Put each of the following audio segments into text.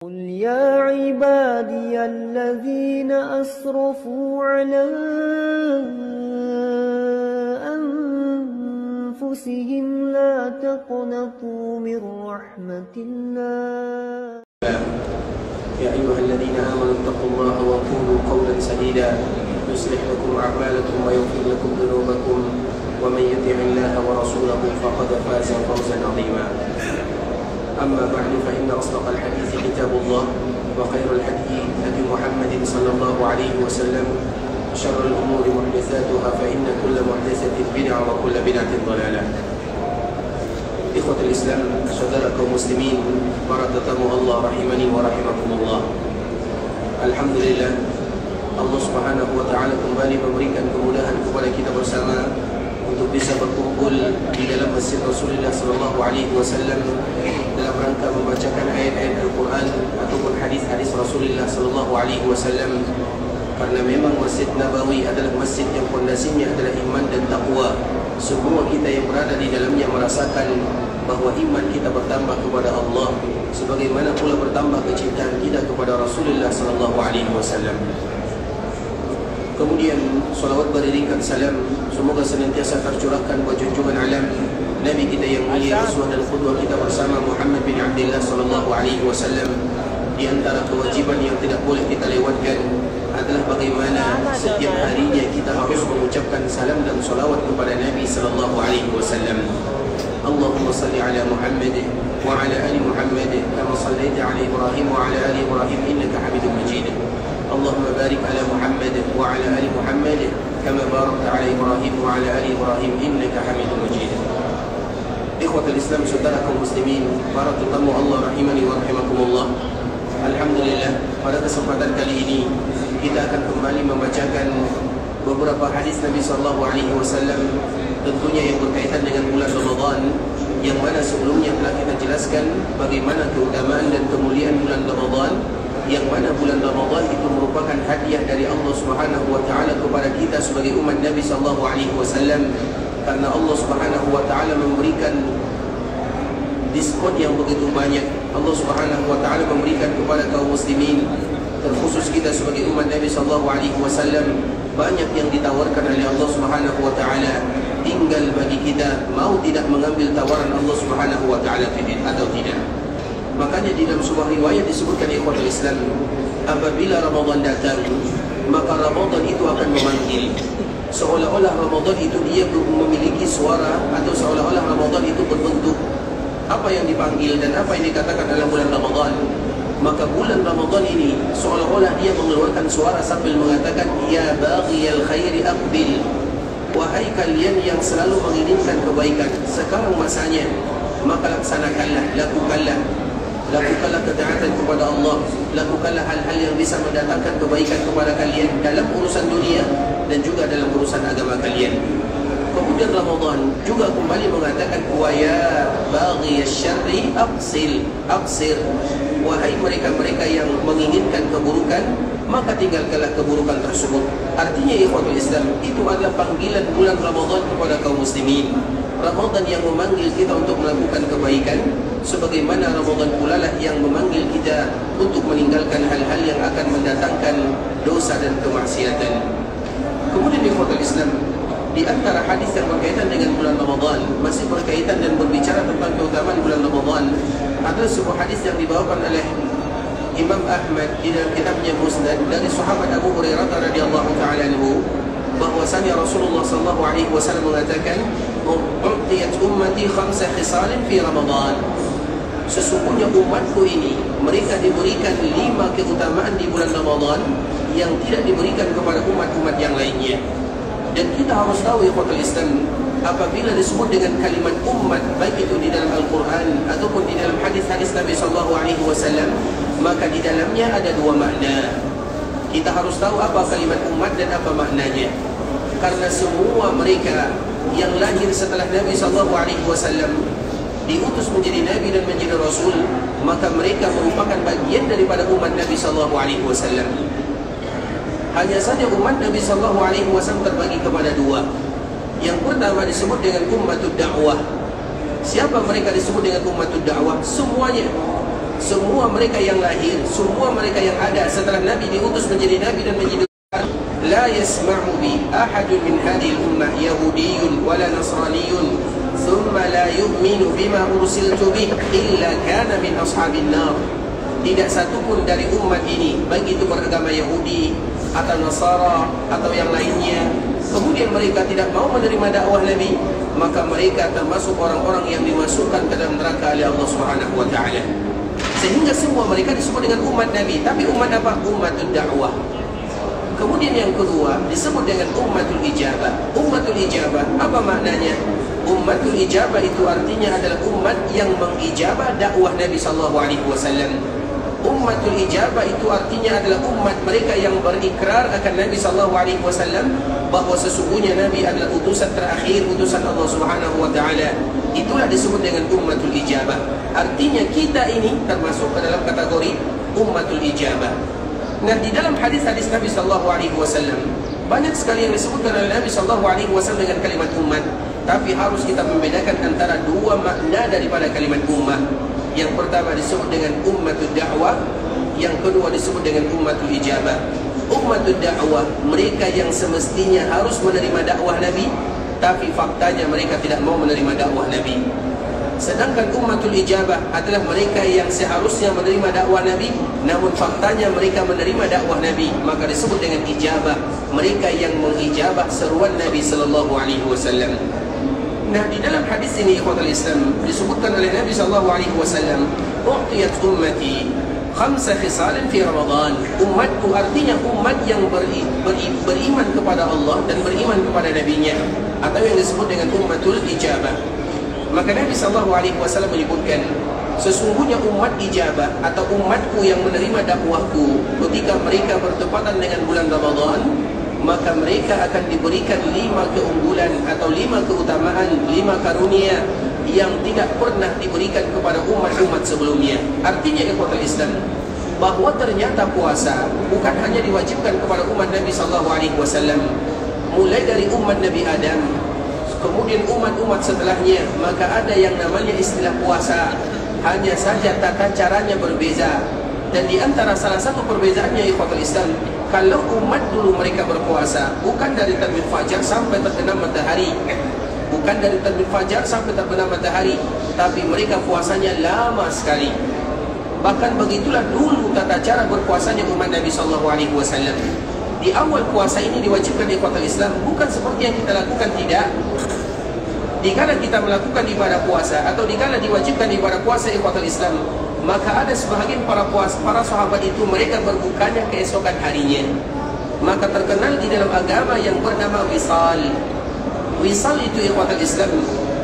قل يا عبادي الذين أسرفوا على أنفسهم لا تقنطوا من رحمة الله يا أيها الذين آمنوا اتقوا الله وقولوا قولا سديدا يصلح لكم أعمالكم ويغفر لكم ذنوبكم ومن يطع الله ورسوله فقد فاز فوزا عظيما. أما بعد فإن أصدق الحديث كتاب الله وخير الهدي هدي محمد صلى الله عليه وسلم وشر الأمور محدثاتها فإن كل محدثة بدعة وكل بدعة ضلالة. Ikhwatul Islam, saudara kaum muslimin, para tetamu Allah rahimani wa rahimakumullah. Alhamdulillah, Allah Subhanahu wa taala kembali memberikan kemudahan kepada kita bersama untuk bisa berkumpul di dalam masjid Rasulullah sallallahu alaihi wasallam dalam rangka membacakan ayat-ayat Al-Quran ataupun hadis-hadis Rasulullah sallallahu alaihi wasallam. Karena memang Masjid Nabawi adalah masjid yang fondasinya adalah iman dan takwa. Semua kita yang berada di dalamnya merasakan bahawa iman kita bertambah kepada Allah, sebagaimana pula bertambah kecintaan kita kepada Rasulullah sallallahu alaihi wasallam. Kemudian salawat beriringkan salam semoga senantiasa tercurahkan buat junjungan alam Nabi kita yang mulia, uswah dan qudwah kita bersama Muhammad bin Abdullah sallallahu alaihi wasallam. Di antara kewajiban yang tidak boleh kita lewatkan adalah bagaimana setiap harinya kita harus mengucapkan salam dan salawat kepada Nabi sallallahu alaihi wasallam. Allahumma salli ala Muhammad wa ala ali Muhammad kama sallaita ala Ibrahim wa ala ali Ibrahim innaka Hamidum Majid. Allahumma barik ala Muhammad wa ala ali Muhammad kama barakta ala Ibrahim wa ala ali Ibrahim innaka Hamidum Majid. Ikhwatul Islam, saudara kaum muslimin, para tetamu Allah rahimani wa rahimakumullah. Alhamdulillah, pada kesempatan kali ini kita akan kembali membacakan beberapa hadis Nabi sallallahu alaihi wasallam, tentunya yang berkaitan dengan bulan Ramadan, yang mana sebelumnya telah kita jelaskan bagaimana keutamaan dan kemuliaan bulan Ramadan, yang mana bulan Ramadan itu merupakan hadiah dari Allah Subhanahu wa taala kepada kita sebagai umat Nabi sallallahu alaihi wasallam, karena Allah Subhanahu wa taala memberikan diskon yang begitu banyak. Allah Subhanahu wa taala memberikan kepada kaum muslimin, terkhusus kita sebagai umat Nabi sallallahu alaihi wasallam, banyak yang ditawarkan oleh Allah Subhanahu wa taala. Tinggal bagi kita mau tidak mengambil tawaran Allah Subhanahu wa taala atau tidak. Makanya di dalam sebuah riwayat disebutkan, ikhwatul Islam, apabila Ramadan datang, maka Ramadan itu akan memanggil. Seolah-olah Ramadan itu dia memiliki suara, atau seolah-olah Ramadan itu berbentuk apa yang dipanggil dan apa yang dikatakan dalam bulan Ramadan. Maka bulan Ramadan ini seolah-olah dia mengeluarkan suara sambil mengatakan, ya baghiyal khairi aqbil, wahai kalian yang selalu menginginkan kebaikan, sekarang masanya, maka laksanakanlah, lakukanlah ketaatan kepada Allah, lakukanlah hal-hal yang bisa mendatangkan kebaikan kepada kalian dalam urusan dunia dan juga dalam urusan agama kalian. Kemudian Ramadan juga kembali mengatakan, wa ya baghiyasy syarri aqsir, wahai mereka-mereka yang menginginkan keburukan, maka tinggalkanlah keburukan tersebut. Artinya, ikhwatul Islam, itu adalah panggilan bulan Ramadan kepada kaum muslimin. Ramadan yang memanggil kita untuk melakukan kebaikan, sebagaimana Ramadan pula lah yang memanggil kita untuk meninggalkan hal-hal yang akan mendatangkan dosa dan kemaksiatan. Kemudian, ikhwatul Islam, di antara hadis yang berkaitan dengan bulan Ramadan, masih berkaitan dan berbicara tentang keutamaan bulan Ramadan, adalah sebuah hadis yang dibawakan oleh Imam Ahmad di dalam kitabnya Musnad dari sahabat Abu Hurairah radhiyallahu taala anhu, bahwasanya Rasulullah sallallahu alaihi wasallam mengatakan, "U'tiyat ummati khamsa khisalin fi Ramadan." Sesungguhnya umatku ini mereka diberikan 5 keutamaan di bulan Ramadan yang tidak diberikan kepada umat-umat yang lainnya. Dan kita harus tahu, ikhwatul Islam, apabila disebut dengan kalimat umat, baik itu di dalam Al-Quran ataupun di dalam hadis-hadis Nabi sallallahu alaihi wasallam, maka di dalamnya ada 2 makna. Kita harus tahu apa kalimat umat dan apa maknanya. Karena semua mereka yang lahir setelah Nabi sallallahu alaihi wasallam diutus menjadi nabi dan menjadi rasul, maka mereka merupakan bagian daripada umat Nabi sallallahu alaihi wasallam. Hanya saja umat Nabi sallallahu alaihi wasallam terbagi kepada 2. Yang pertama disebut dengan ummatud da'wah. Siapa mereka disebut dengan ummatud da'wah? Semuanya semua mereka yang lahir, semua mereka yang ada setelah Nabi diutus menjadi Nabi dan menjadi la yasma'u bi ahadun min hadhihi al-ummah yahudiyyun wala nasraniyyun thumma la yu'minu bima ursiltu bih illa kana min ashabin nar. Tidak satu pun dari umat ini, baik itu beragama Yahudi atau Nasara atau yang lainnya, kemudian mereka tidak mau menerima dakwah Nabi, maka mereka termasuk orang-orang yang dimasukkan ke dalam neraka oleh Allah Subhanahu wa taala. Sehingga semua mereka disebut dengan umat Nabi. Tapi umat apa? Ummatul dakwah. Kemudian yang kedua disebut dengan ummatul ijabah. Ummatul ijabah apa maknanya? Ummatul ijabah itu artinya adalah umat yang mengijabah dakwah Nabi sallallahu alaihi wasallam. Ummatul ijabah itu artinya adalah umat mereka yang berikrar akan Nabi sallallahu alaihi wasallam bahawa sesungguhnya Nabi adalah utusan terakhir, utusan Allah Subhanahu wa taala. Itulah disebut dengan ummatul ijabah. Artinya kita ini termasuk ke dalam kategori ummatul ijabah. Nah, di dalam hadis-hadis Nabi sallallahu alaihi wasallam banyak sekali yang disebutkan oleh Nabi sallallahu alaihi wasallam dengan kalimat umat, tapi harus kita membedakan antara dua makna daripada kalimat ummah. Yang pertama disebut dengan ummatul da'wah, yang kedua disebut dengan ummatul ijabah. Ummatul da'wah, mereka yang semestinya harus menerima dakwah Nabi, tapi faktanya mereka tidak mau menerima dakwah Nabi. Sedangkan ummatul ijabah adalah mereka yang seharusnya menerima dakwah Nabi, namun faktanya mereka menerima dakwah Nabi, maka disebut dengan ijabah. Mereka yang mengijabah seruan Nabi sallallahu alaihi wasallam. Nah, di dalam hadis ini ikhwatul Islam disebutkan oleh Nabi sallallahu alaihi wasallam, "U'tiyat ummati khamsa khisalin fi Ramadan." Umatku artinya umat yang beriman kepada Allah dan beriman kepada nabinya, atau yang disebut dengan ummatul ijabah. Maka Nabi sallallahu alaihi wasallam menyebutkan, sesungguhnya umat ijabah atau umatku yang menerima dakwahku ketika mereka bertepatan dengan bulan Ramadan, maka mereka akan diberikan 5 keunggulan atau 5 keutamaan, 5 karunia yang tidak pernah diberikan kepada umat-umat sebelumnya. Artinya ikhwatul Islam, bahawa ternyata puasa bukan hanya diwajibkan kepada umat Nabi sallallahu alaihi wasallam, mulai dari umat Nabi Adam, kemudian umat-umat setelahnya, maka ada yang namanya istilah puasa. Hanya saja tata caranya berbeza. Dan di antara salah satu perbezaannya ikhwatul Islam, kalau umat dulu mereka berpuasa bukan dari terbit fajar sampai terbenam matahari, bukan dari terbit fajar sampai terbenam matahari, tapi mereka puasanya lama sekali. Bahkan begitulah dulu tata cara berpuasanya umat Nabi sallallahu alaihi wasallam. Di awal puasa ini diwajibkan ikhwatul Islam, bukan seperti yang kita lakukan, tidak. Dikala kita melakukan ibadah puasa atau dikala diwajibkan ibadah puasa ikhwatul Islam, maka ada sebahagian para sahabat itu mereka berbukanya keesokan harinya. Maka terkenal di dalam agama yang bernama wisal. Wisal itu ikhwatul Islam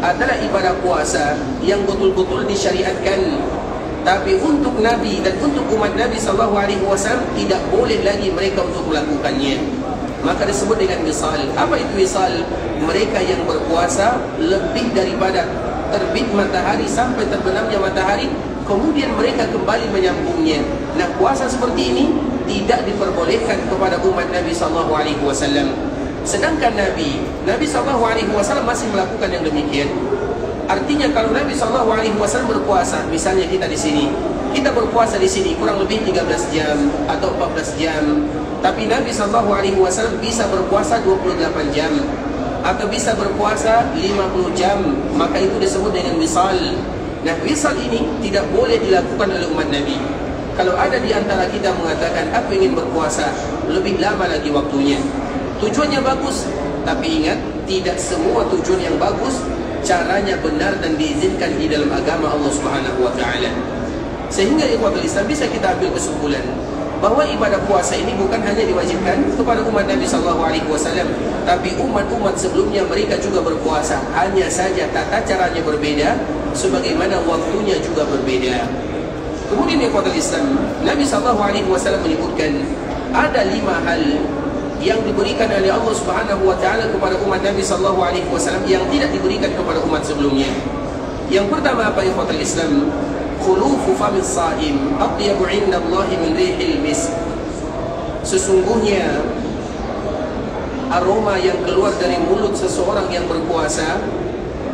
adalah ibadah puasa yang betul-betul disyariatkan. Tapi untuk Nabi dan untuk umat Nabi sallallahu alaihi wasallam tidak boleh lagi mereka untuk melakukannya. Maka disebut dengan wisal. Apa itu wisal? Mereka yang berpuasa lebih daripada terbit matahari sampai terbenamnya matahari, kemudian mereka kembali menyambungnya. Nah, puasa seperti ini tidak diperbolehkan kepada umat Nabi sallallahu alaihi wasallam. Sedangkan Nabi sallallahu alaihi wasallam masih melakukan yang demikian. Artinya kalau Nabi sallallahu alaihi wasallam berpuasa, misalnya kita di sini, kita berpuasa di sini kurang lebih 13 jam atau 14 jam, tapi Nabi sallallahu alaihi wasallam bisa berpuasa 28 jam atau bisa berpuasa 50 jam, maka itu disebut dengan wisal. Nah, wisal ini tidak boleh dilakukan oleh umat Nabi. Kalau ada di antara kita mengatakan aku ingin berpuasa lebih lama lagi waktunya, tujuannya bagus, tapi ingat, tidak semua tujuan yang bagus caranya benar dan diizinkan di dalam agama Allah Subhanahu wa taala. Sehingga ikhwatul Islam bisa kita ambil kesimpulan bahawa ibadah puasa ini bukan hanya diwajibkan kepada umat Nabi sallallahu alaihi wasallam, tapi umat-umat sebelumnya mereka juga berpuasa. Hanya saja tata caranya berbeda, sebagaimana waktunya juga berbeda. Kemudian ikhwatul Islam, Nabi sallallahu alaihi wasallam menyebutkan ada 5 hal yang diberikan oleh Allah Subhanahu wa taala kepada umat Nabi sallallahu alaihi wasallam yang tidak diberikan kepada umat sebelumnya. Yang pertama apa ikhwatul Islam? Khulufu famis saim atyabu 'inda Allah min rihil misk. Sesungguhnya aroma yang keluar dari mulut seseorang yang berpuasa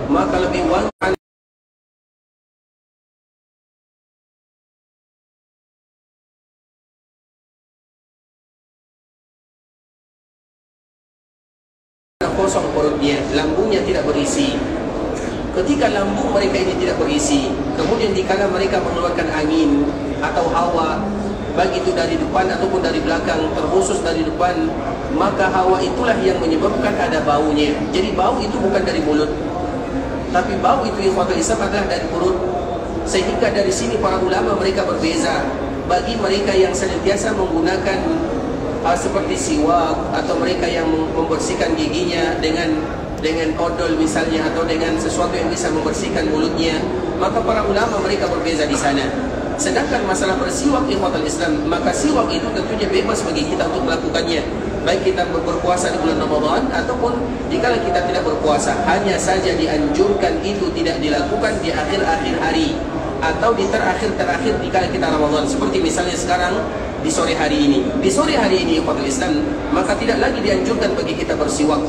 maka lebih wangi kosong perutnya, lambungnya tidak berisi. Ketika lambung mereka ini tidak berisi, kemudian dikala mereka mengeluarkan angin atau hawa, baik itu dari depan ataupun dari belakang, terkhusus dari depan, maka hawa itulah yang menyebabkan ada baunya. Jadi bau itu bukan dari mulut, tapi bau itu ikhwatul Islam adalah dari perut. Sehingga dari sini para ulama mereka berbeza. Bagi mereka yang senantiasa menggunakan seperti siwak, atau mereka yang membersihkan giginya dengan odol misalnya, atau dengan sesuatu yang bisa membersihkan mulutnya, maka para ulama mereka berbeza di sana. Sedangkan masalah bersiwak ikhwatul Islam, maka siwak itu tentunya bebas bagi kita untuk melakukannya, baik kita berpuasa di bulan Ramadan ataupun dikala kita tidak berpuasa. Hanya saja dianjurkan itu tidak dilakukan di akhir-akhir hari atau di terakhir-terakhir dikala kita Ramadan. Seperti misalnya sekarang di sore hari ini. Di sore hari ini ikhwatul Islam, maka tidak lagi dianjurkan bagi kita bersiwak,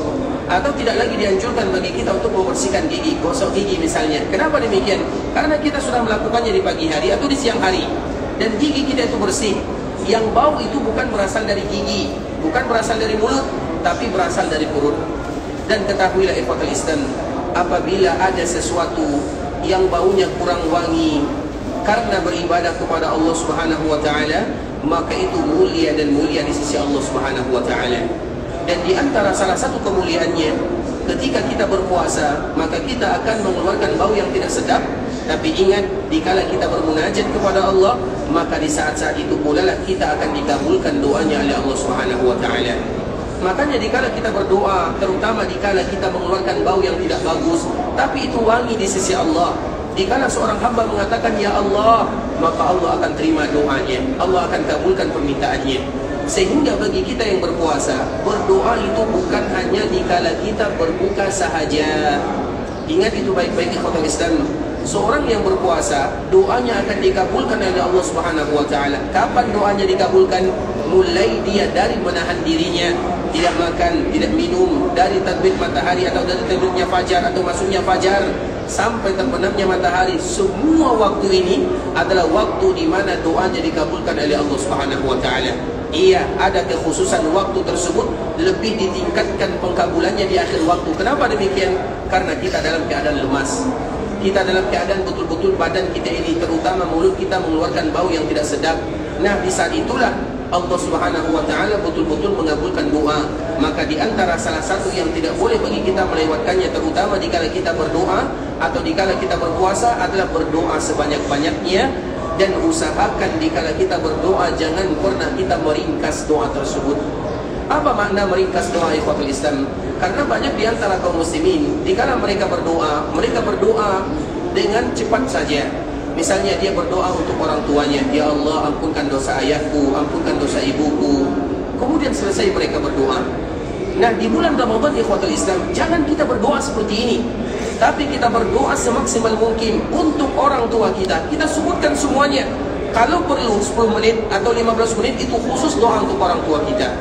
atau tidak lagi dianjurkan bagi kita untuk membersihkan gigi, gosok gigi misalnya. Kenapa demikian? Karena kita sudah melakukannya di pagi hari atau di siang hari, dan gigi kita itu bersih. Yang bau itu bukan berasal dari gigi, bukan berasal dari mulut, tapi berasal dari perut. Dan ketahuilah ikhwatul Islam, apabila ada sesuatu yang baunya kurang wangi karena beribadah kepada Allah Subhanahu wa taala, maka itu mulia dan mulia di sisi Allah Subhanahu wa taala. Dan di antara salah satu kemuliaannya, ketika kita berpuasa, maka kita akan mengeluarkan bau yang tidak sedap. Tapi ingat, dikala kita bermunajat kepada Allah, maka di saat-saat itu pula lah kita akan dikabulkan doanya oleh Allah Subhanahu wa taala. Makanya dikala kita berdoa, terutama dikala kita mengeluarkan bau yang tidak bagus, tapi itu wangi di sisi Allah, dikala seorang hamba mengatakan ya Allah, maka Allah akan terima doanya, Allah akan kabulkan permintaannya. Sehingga bagi kita yang berpuasa, berdoa itu bukan hanya dikala kita berbuka sahaja. Ingat itu baik-baik ikhwatul Islam. Seorang yang berpuasa, doanya akan dikabulkan oleh Allah Subhanahu wa taala. Kapan doanya dikabulkan? Mulai dia dari menahan dirinya, tidak makan, tidak minum, dari terbit matahari atau dari terbitnya fajar atau masuknya fajar sampai terbenamnya matahari. Semua waktu ini adalah waktu di mana doanya dikabulkan oleh Allah Subhanahu wa taala. Iya, ada kekhususan waktu tersebut lebih ditingkatkan pengkabulannya di akhir waktu. Kenapa demikian? Karena kita dalam keadaan lemas. Kita dalam keadaan betul-betul badan kita ini, terutama mulut kita, mengeluarkan bau yang tidak sedap. Nah, di saat itulah Allah Subhanahu wa taala betul-betul mengabulkan doa. Maka di antara salah satu yang tidak boleh bagi kita melewatkannya, terutama dikala kita berdoa atau dikala kita berpuasa, adalah berdoa sebanyak-banyaknya. Dan usahakan dikala kita berdoa jangan pernah kita meringkas doa tersebut. Apa makna meringkas doa ikhwatul Islam? Karena banyak di antara kaum muslimin, dikala mereka berdoa dengan cepat saja. Misalnya dia berdoa untuk orang tuanya, ya Allah ampunkan dosa ayahku, ampunkan dosa ibuku. Kemudian selesai mereka berdoa. Nah, di bulan Ramadan ikhwatul Islam, jangan kita berdoa seperti ini, tapi kita berdoa semaksimal mungkin untuk orang tua kita. Kita sebutkan semuanya. Kalau perlu 10 menit atau 15 menit itu khusus doa untuk orang tua kita.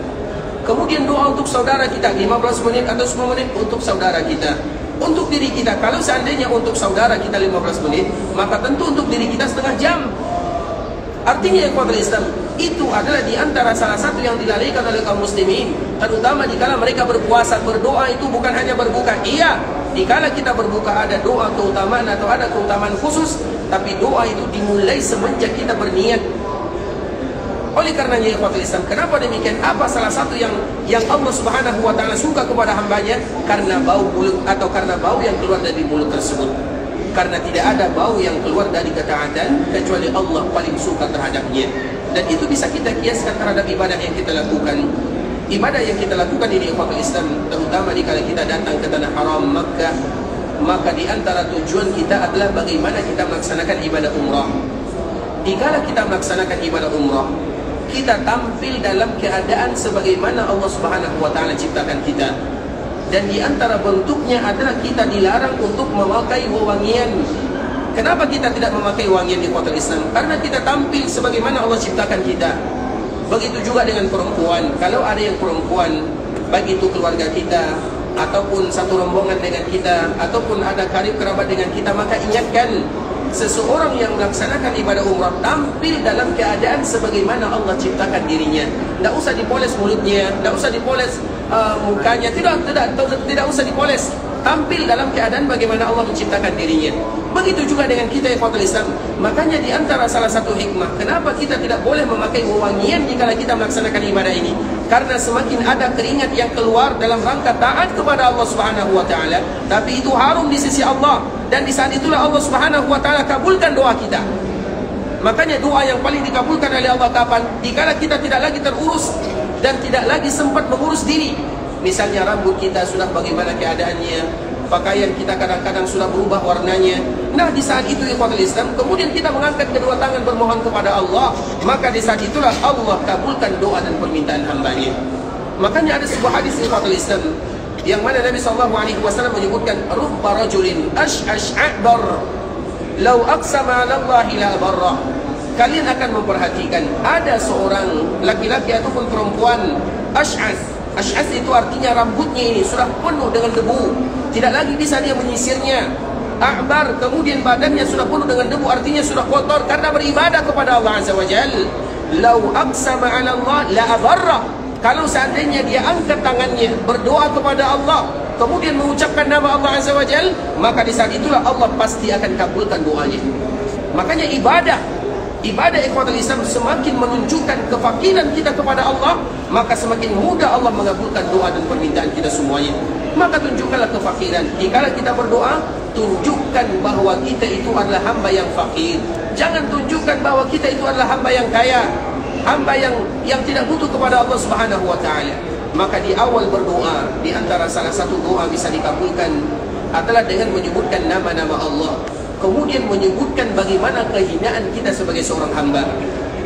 Kemudian doa untuk saudara kita 15 menit atau 10 menit untuk saudara kita. Untuk diri kita, kalau seandainya untuk saudara kita 15 menit, maka tentu untuk diri kita setengah jam. Artinya ikhwatul Islam, itu adalah di antara salah satu yang dilalaikan oleh kaum muslimin, terutama dikala mereka berpuasa. Berdoa itu bukan hanya berbuka. Iya, dikala kita berbuka ada doa keutamaan atau ada keutamaan khusus, tapi doa itu dimulai semenjak kita berniat. Oleh karenanya ikhwatul Islam, kenapa demikian? Apa salah satu yang Allah Subhanahu wa taala suka kepada hambanya? Karena bau mulut atau karena bau yang keluar dari mulut tersebut. Karena tidak ada bau yang keluar dari ketaatan kecuali Allah paling suka terhadapnya. Dan itu bisa kita kiaskan terhadap ibadah yang kita lakukan. Ibadah yang kita lakukan ini ikhwatul Islam, terutama dikala kita datang ke tanah haram Makkah, maka di antara tujuan kita adalah bagaimana kita melaksanakan ibadah umrah. Dikala kita melaksanakan ibadah umrah, kita tampil dalam keadaan sebagaimana Allah Subhanahu wa taala ciptakan kita. Dan di antara bentuknya adalah kita dilarang untuk memakai wewangian. Kenapa kita tidak memakai wangian di kota Islam? Karena kita tampil sebagaimana Allah ciptakan kita. Begitu juga dengan perempuan. Kalau ada yang perempuan, baik itu keluarga kita ataupun satu rombongan dengan kita, ataupun ada karib kerabat dengan kita, maka ingatkan, seseorang yang melaksanakan ibadah umrah tampil dalam keadaan sebagaimana Allah ciptakan dirinya. Tidak usah dipoles mulutnya, tidak usah dipoles mukanya, tidak usah dipoles. Tampil dalam keadaan bagaimana Allah menciptakan dirinya. Begitu juga dengan kita ikhwatul Islam. Makanya di antara salah satu hikmah kenapa kita tidak boleh memakai wewangian jika kita melaksanakan ibadah ini, karena semakin ada keringat yang keluar dalam rangka taat kepada Allah Subhanahu wa taala, tapi itu harum di sisi Allah, dan di saat itulah Allah Subhanahu wa taala kabulkan doa kita. Makanya doa yang paling dikabulkan oleh Allah kapan? Dikala kita tidak lagi terurus dan tidak lagi sempat mengurus diri. Misalnya rambut kita sudah bagaimana keadaannya, pakaian kita kadang-kadang sudah berubah warnanya. Nah, di saat itu ikhwatul Islam, kemudian kita mengangkat kedua tangan bermohon kepada Allah, maka di saat itulah Allah kabulkan doa dan permintaan hambanya. Makanya ada sebuah hadis ikhwatul Islam yang mana Nabi SAW menyebutkan, rubba rajulin ash'ash a'bar law aqsama 'ala Allah la barra. Kalian akan memperhatikan ada seorang laki-laki ataupun perempuan ash'as. Ash'as itu artinya rambutnya ini sudah penuh dengan debu, tidak lagi bisa dia menyisirnya. A'bar, kemudian badannya sudah penuh dengan debu, artinya sudah kotor karena beribadah kepada Allah Azza wa Jalla. Lau aqsama 'ala Allah la abarra. Kalau seandainya dia angkat tangannya berdoa kepada Allah, kemudian mengucapkan nama Allah Azza wa Jalla, maka di saat itulah Allah pasti akan kabulkan doanya. Makanya ibadah ikhwatul Islam semakin menunjukkan kefakiran kita kepada Allah, maka semakin mudah Allah mengabulkan doa dan permintaan kita semuanya. Maka tunjukkanlah kefakiran. Jika kita berdoa, tunjukkan bahwa kita itu adalah hamba yang fakir. Jangan tunjukkan bahwa kita itu adalah hamba yang kaya, hamba yang tidak butuh kepada Allah Subhanahu wa taala. Maka di awal berdoa, di antara salah satu doa bisa dikabulkan adalah dengan menyebutkan nama-nama Allah, kemudian menyebutkan bagaimana kehinaan kita sebagai seorang hamba.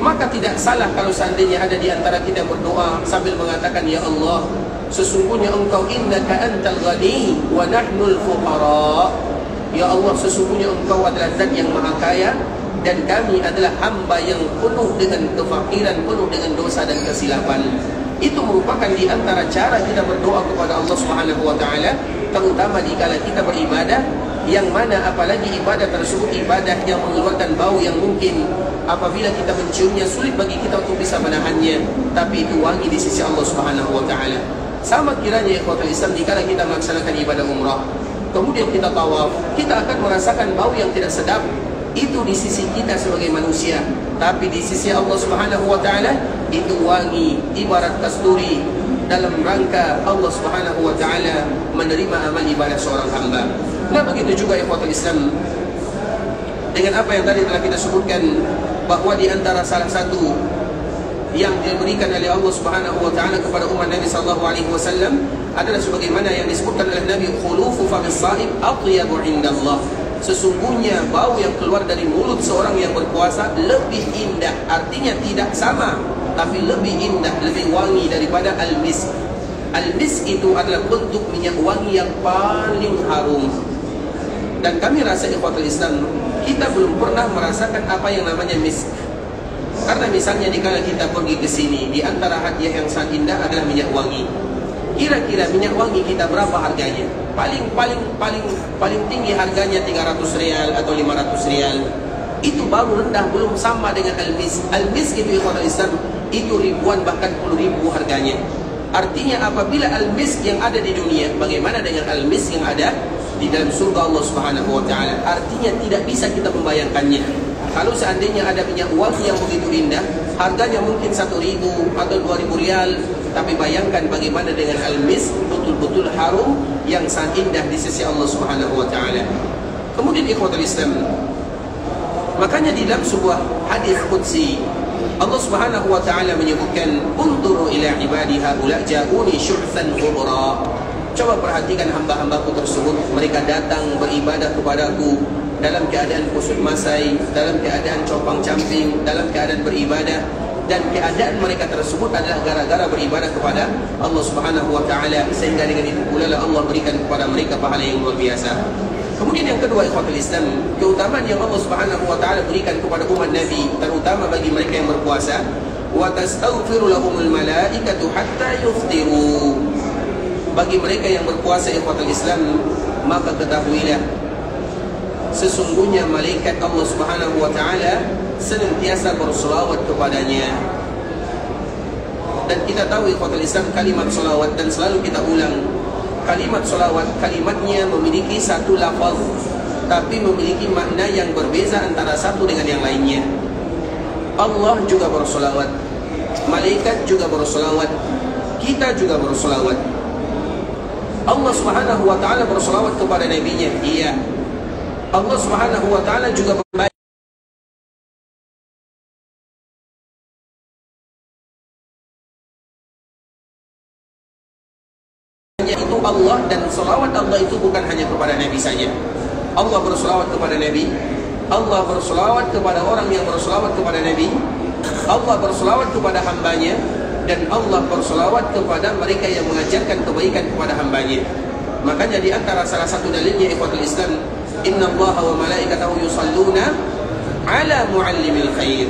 Maka tidak salah kalau seandainya ada di antara kita berdoa sambil mengatakan, ya Allah, sesungguhnya Engkau innaka antal ghani wa nahnul fuqara. Ya Allah, sesungguhnya Engkau adalah zat yang maha kaya dan kami adalah hamba yang penuh dengan kefakiran, penuh dengan dosa dan kesilapan. Itu merupakan di antara cara kita berdoa kepada Allah Subhanahu wa taala, terutama dikala kita beribadah, yang mana apalagi ibadah tersebut ibadah yang mengeluarkan bau yang mungkin apabila kita menciumnya sulit bagi kita untuk bisa menahannya, tapi itu wangi di sisi Allah Subhanahu wa taala. Sama kiranya ikhwatul Islam, dikala kita melaksanakan ibadah umrah, kemudian kita tawaf, kita akan merasakan bau yang tidak sedap. Itu di sisi kita sebagai manusia, tapi di sisi Allah Subhanahu wa taala itu wangi ibarat kasturi, dalam rangka Allah Subhanahu wa taala menerima amal ibadah seorang hamba. Nah, begitu juga ikhwatul Islam dengan apa yang tadi telah kita sebutkan, bahwa di antara salah satu yang diberikan oleh Allah Subhanahu wa taala kepada umat Nabi sallallahu alaihi wasallam adalah sebagaimana yang disebutkan oleh Nabi, khulufu famis shaim atyabu indallah. Sesungguhnya bau yang keluar dari mulut seorang yang berpuasa lebih indah, artinya tidak sama, tapi lebih indah, lebih wangi daripada al-misk. Al-misk itu adalah bentuk minyak wangi yang paling harum. Dan kami rasa ikhwatul Islam, kita belum pernah merasakan apa yang namanya misk. Karena misalnya dikala kita pergi ke sini, di antara hadiah yang sangat indah adalah minyak wangi. Kira-kira minyak wangi kita berapa harganya? Paling tinggi harganya 300 rial atau 500 rial. Itu baru rendah, belum sama dengan al-misk. Al-misk itu ikhwatul Islam, itu ribuan bahkan puluh ribu harganya. Artinya apabila al-misk yang ada di dunia, bagaimana dengan al-misk yang ada di dalam surga Allah Subhanahu wa taala? Artinya tidak bisa kita membayangkannya. Kalau seandainya ada minyak wangi yang begitu indah, harganya mungkin 1.000 atau 2.000 rial, tapi bayangkan bagaimana dengan al-misk, betul-betul harum yang sangat indah di sisi Allah Subhanahu wa taala. Kemudian ikhwatul Islam, makanya di dalam sebuah hadis qudsi Allah Subhanahu wa taala menyebutkan, "Unduru ila ibadi haula ja'uni syu'than khubra." Coba perhatikan hamba-hambaku tersebut, mereka datang beribadah kepadaku dalam keadaan kusut masai, dalam keadaan compang-camping, dalam keadaan beribadah, dan keadaan mereka tersebut adalah gara-gara beribadah kepada Allah Subhanahu wa taala, sehingga dengan itu pula Allah berikan kepada mereka pahala yang luar biasa. Kemudian yang kedua ikhwatul Islam, keutamaan yang Allah Subhanahu wa taala berikan kepada umat Nabi, terutama bagi mereka yang berpuasa, wa tastaghfiru lahumul malaikatu hatta yuftiru. Bagi mereka yang berpuasa ikhwatul Islam, maka ketahuilah sesungguhnya malaikat Allah Subhanahu wa taala senantiasa berselawat kepadanya. Dan kita tahu ikhwatul Islam kalimat salawat, dan selalu kita ulang, kalimat salawat, kalimatnya memiliki satu lafaz, tapi memiliki makna yang berbeza antara satu dengan yang lainnya. Allah juga bersolawat, malaikat juga bersolawat, kita juga bersolawat. Allah subhanahu wa ta'ala bersolawat kepada nabinya, iya. Allah subhanahu wa ta'ala juga berbaik, itu Allah, dan solawat Allah itu bukan hanya kepada nabi saja. Allah bersolawat kepada nabi, Allah bersolawat kepada orang yang bersolawat kepada nabi, Allah bersolawat kepada hambanya, dan Allah bersolawat kepada mereka yang mengajarkan kebaikan kepada hambanya. Makanya di antara salah satu dalilnya ikhwatul Islam, inna Allaha wa malaikatahu yusalluna ala muallimil khair.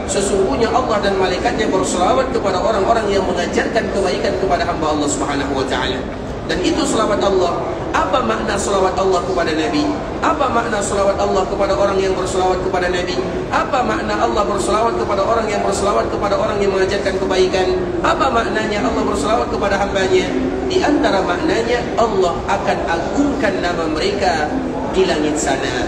Sesungguhnya Allah dan malaikatnya bersolawat kepada orang-orang yang mengajarkan kebaikan kepada hamba Allah subhanahu wa ta'ala. Dan itu selawat Allah. Apa makna selawat Allah kepada Nabi? Apa makna selawat Allah kepada orang yang berselawat kepada Nabi? Apa makna Allah berselawat kepada orang yang berselawat kepada orang yang mengajarkan kebaikan? Apa maknanya Allah berselawat kepada hambanya? Di antara maknanya, Allah akan agungkan nama mereka di langit sana.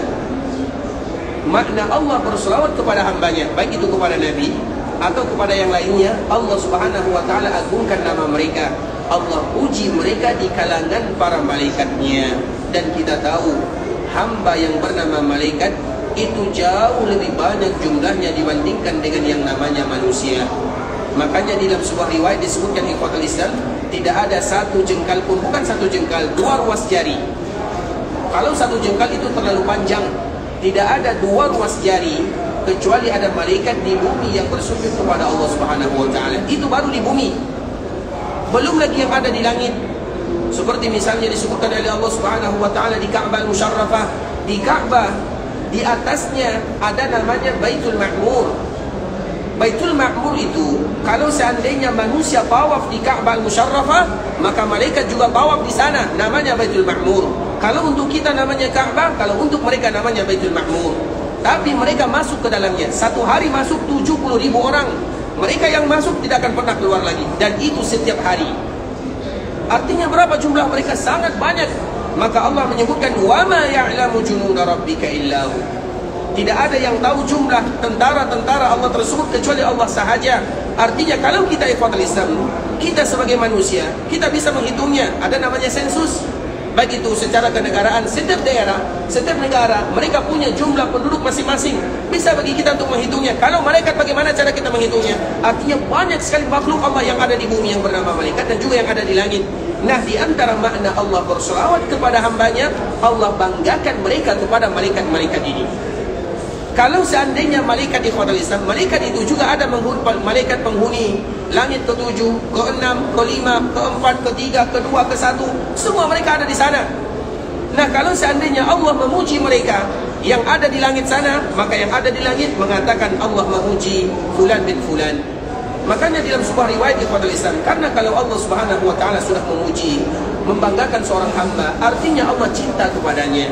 Makna Allah berselawat kepada hambanya, baik itu kepada Nabi atau kepada yang lainnya, Allah subhanahu wa ta'ala agungkan nama mereka. Allah puji mereka di kalangan para malaikatnya. Dan kita tahu hamba yang bernama malaikat itu jauh lebih banyak jumlahnya dibandingkan dengan yang namanya manusia. Makanya di dalam sebuah riwayat disebutkan ikhwatul Islam, tidak ada satu jengkal pun, bukan satu jengkal, 2 ruas jari. Kalau satu jengkal itu terlalu panjang, tidak ada 2 ruas jari kecuali ada malaikat di bumi yang bersujud kepada Allah subhanahu wa ta'ala. Itu baru di bumi, belum lagi yang ada di langit. Seperti misalnya disebutkan oleh Allah subhanahu wa ta'ala di Ka'bah al-Musharrafah. Di Ka'bah, di atasnya ada namanya Baitul Ma'mur. Baitul Ma'mur itu, kalau seandainya manusia tawaf di Ka'bah al-Musharrafah, maka malaikat juga tawaf di sana, namanya Baitul Ma'mur. Kalau untuk kita namanya Ka'bah, kalau untuk mereka namanya Baitul Ma'mur. Tapi mereka masuk ke dalamnya, satu hari masuk 70.000 orang. Mereka yang masuk tidak akan pernah keluar lagi, dan itu setiap hari. Artinya berapa jumlah mereka? Sangat banyak. Maka Allah menyebutkan, wa ma ya'lamu junuda rabbika illahu. Tidak ada yang tahu jumlah tentara-tentara Allah tersebut kecuali Allah sahaja. Artinya kalau kita ikhwatul Islam, kita sebagai manusia, kita bisa menghitungnya. Ada namanya sensus. Baik itu secara kenegaraan, setiap daerah, setiap negara, mereka punya jumlah penduduk masing-masing. Bisa bagi kita untuk menghitungnya. Kalau malaikat, bagaimana cara kita menghitungnya? Artinya banyak sekali makhluk Allah yang ada di bumi yang bernama malaikat, dan juga yang ada di langit. Nah, di antara makna Allah berselawat kepada hambanya, Allah banggakan mereka kepada malaikat-malaikat ini. Kalau seandainya malaikat ikhwatul Islam, malaikat itu juga ada malaikat penghuni langit ke-7, ke-6, ke-5, ke-4, ke-3, ke-2, ke-1. Semua mereka ada di sana. Nah, kalau seandainya Allah memuji mereka yang ada di langit sana, maka yang ada di langit mengatakan Allah memuji fulan bin fulan. Makanya dalam sebuah riwayat ikhwatul Islam, karena kalau Allah subhanahu wa ta'ala sudah memuji, membanggakan seorang hamba, artinya Allah cinta kepadanya.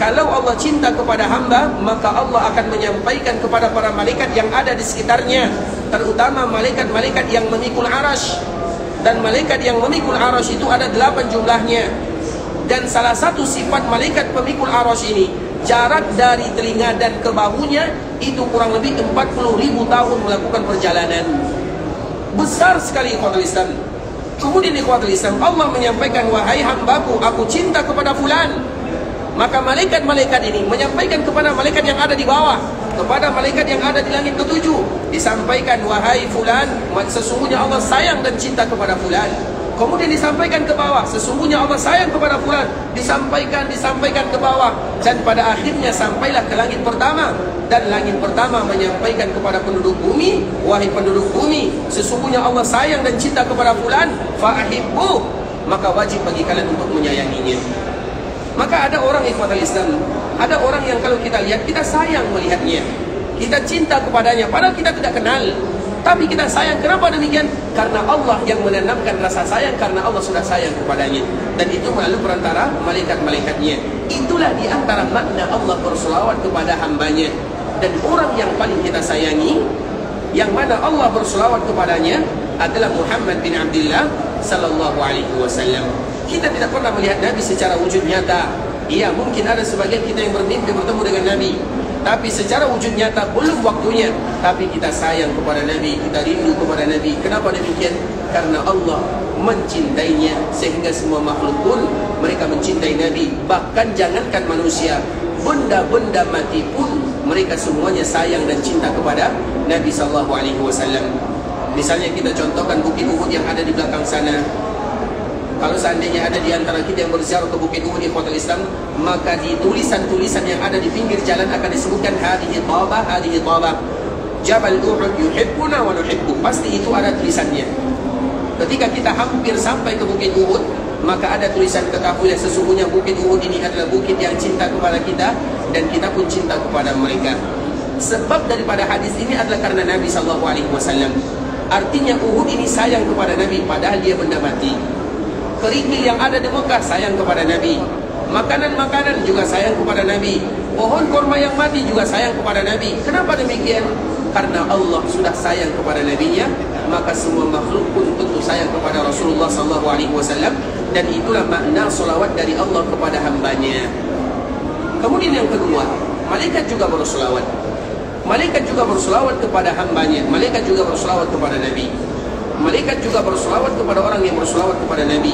Kalau Allah cinta kepada hamba, maka Allah akan menyampaikan kepada para malaikat yang ada di sekitarnya, terutama malaikat-malaikat yang memikul arash. Dan malaikat yang memikul arash itu ada 8 jumlahnya. Dan salah satu sifat malaikat pemikul arash ini, jarak dari telinga dan ke bahunya itu kurang lebih 40.000 tahun melakukan perjalanan. Besar sekali ikhwatul Islam. Kemudian ikhwatul Islam, Allah menyampaikan, wahai hambaku, aku cinta kepada fulan. Maka malaikat-malaikat ini menyampaikan kepada malaikat yang ada di bawah, kepada malaikat yang ada di langit ke-7, disampaikan, wahai fulan, sesungguhnya Allah sayang dan cinta kepada fulan. Kemudian disampaikan ke bawah, sesungguhnya Allah sayang kepada fulan. Disampaikan ke bawah, dan pada akhirnya sampailah ke langit pertama. Dan langit pertama menyampaikan kepada penduduk bumi, wahai penduduk bumi, sesungguhnya Allah sayang dan cinta kepada fulan, fa'ahibbu, maka wajib bagi kalian untuk menyayanginya. Maka ada orang ikhwatul Islam, ada orang yang kalau kita lihat, kita sayang melihatnya, kita cinta kepadanya, padahal kita tidak kenal, tapi kita sayang. Kenapa demikian? Karena Allah yang menanamkan rasa sayang, karena Allah sudah sayang kepadanya. Dan itu melalui perantara malaikat-malaikatnya. Itulah di antara makna Allah berselawat kepada hambanya. Dan orang yang paling kita sayangi, yang mana Allah berselawat kepadanya adalah Muhammad bin Abdullah sallallahu alaihi wasallam. Kita tidak pernah melihat Nabi secara wujud nyata. Iya, mungkin ada sebagian kita yang bermimpi bertemu dengan Nabi, tapi secara wujud nyata belum waktunya. Tapi kita sayang kepada Nabi, kita rindu kepada Nabi. Kenapa demikian? Karena Allah mencintainya, sehingga semua makhluk pun mereka mencintai Nabi. Bahkan jangankan manusia, benda-benda mati pun mereka semuanya sayang dan cinta kepada Nabi sallallahu alaihi wasallam. Misalnya kita contohkan Bukit Uhud yang ada di belakang sana. Kalau seandainya ada di antara kita yang berziarah ke Bukit Uhud ikhwatul Islam, maka di tulisan-tulisan yang ada di pinggir jalan akan disebutkan hadhihi tabah, hadhihi tabah. Jabal Uhud yuhibbuna wa nuhibbu. Pasti itu ada tulisannya. Ketika kita hampir sampai ke Bukit Uhud, maka ada tulisan, ketahuilah sesungguhnya Bukit Uhud ini adalah bukit yang cinta kepada kita, dan kita pun cinta kepada mereka. Sebab daripada hadis ini adalah karena Nabi SAW. Artinya Uhud ini sayang kepada Nabi, padahal dia benda mati. Kerikil yang ada di Mekah sayang kepada Nabi. Makanan-makanan juga sayang kepada Nabi. Pohon kurma yang mati juga sayang kepada Nabi. Kenapa demikian? Karena Allah sudah sayang kepada Nabi-Nya, maka semua makhluk pun tentu sayang kepada Rasulullah SAW. Dan itulah makna solawat dari Allah kepada hambanya. Kemudian yang kedua, malaikat juga bersolawat. Malaikat juga bersolawat kepada hambanya. Malaikat juga bersolawat kepada Nabi. Malaikat juga bersolawat kepada orang yang bersolawat kepada Nabi.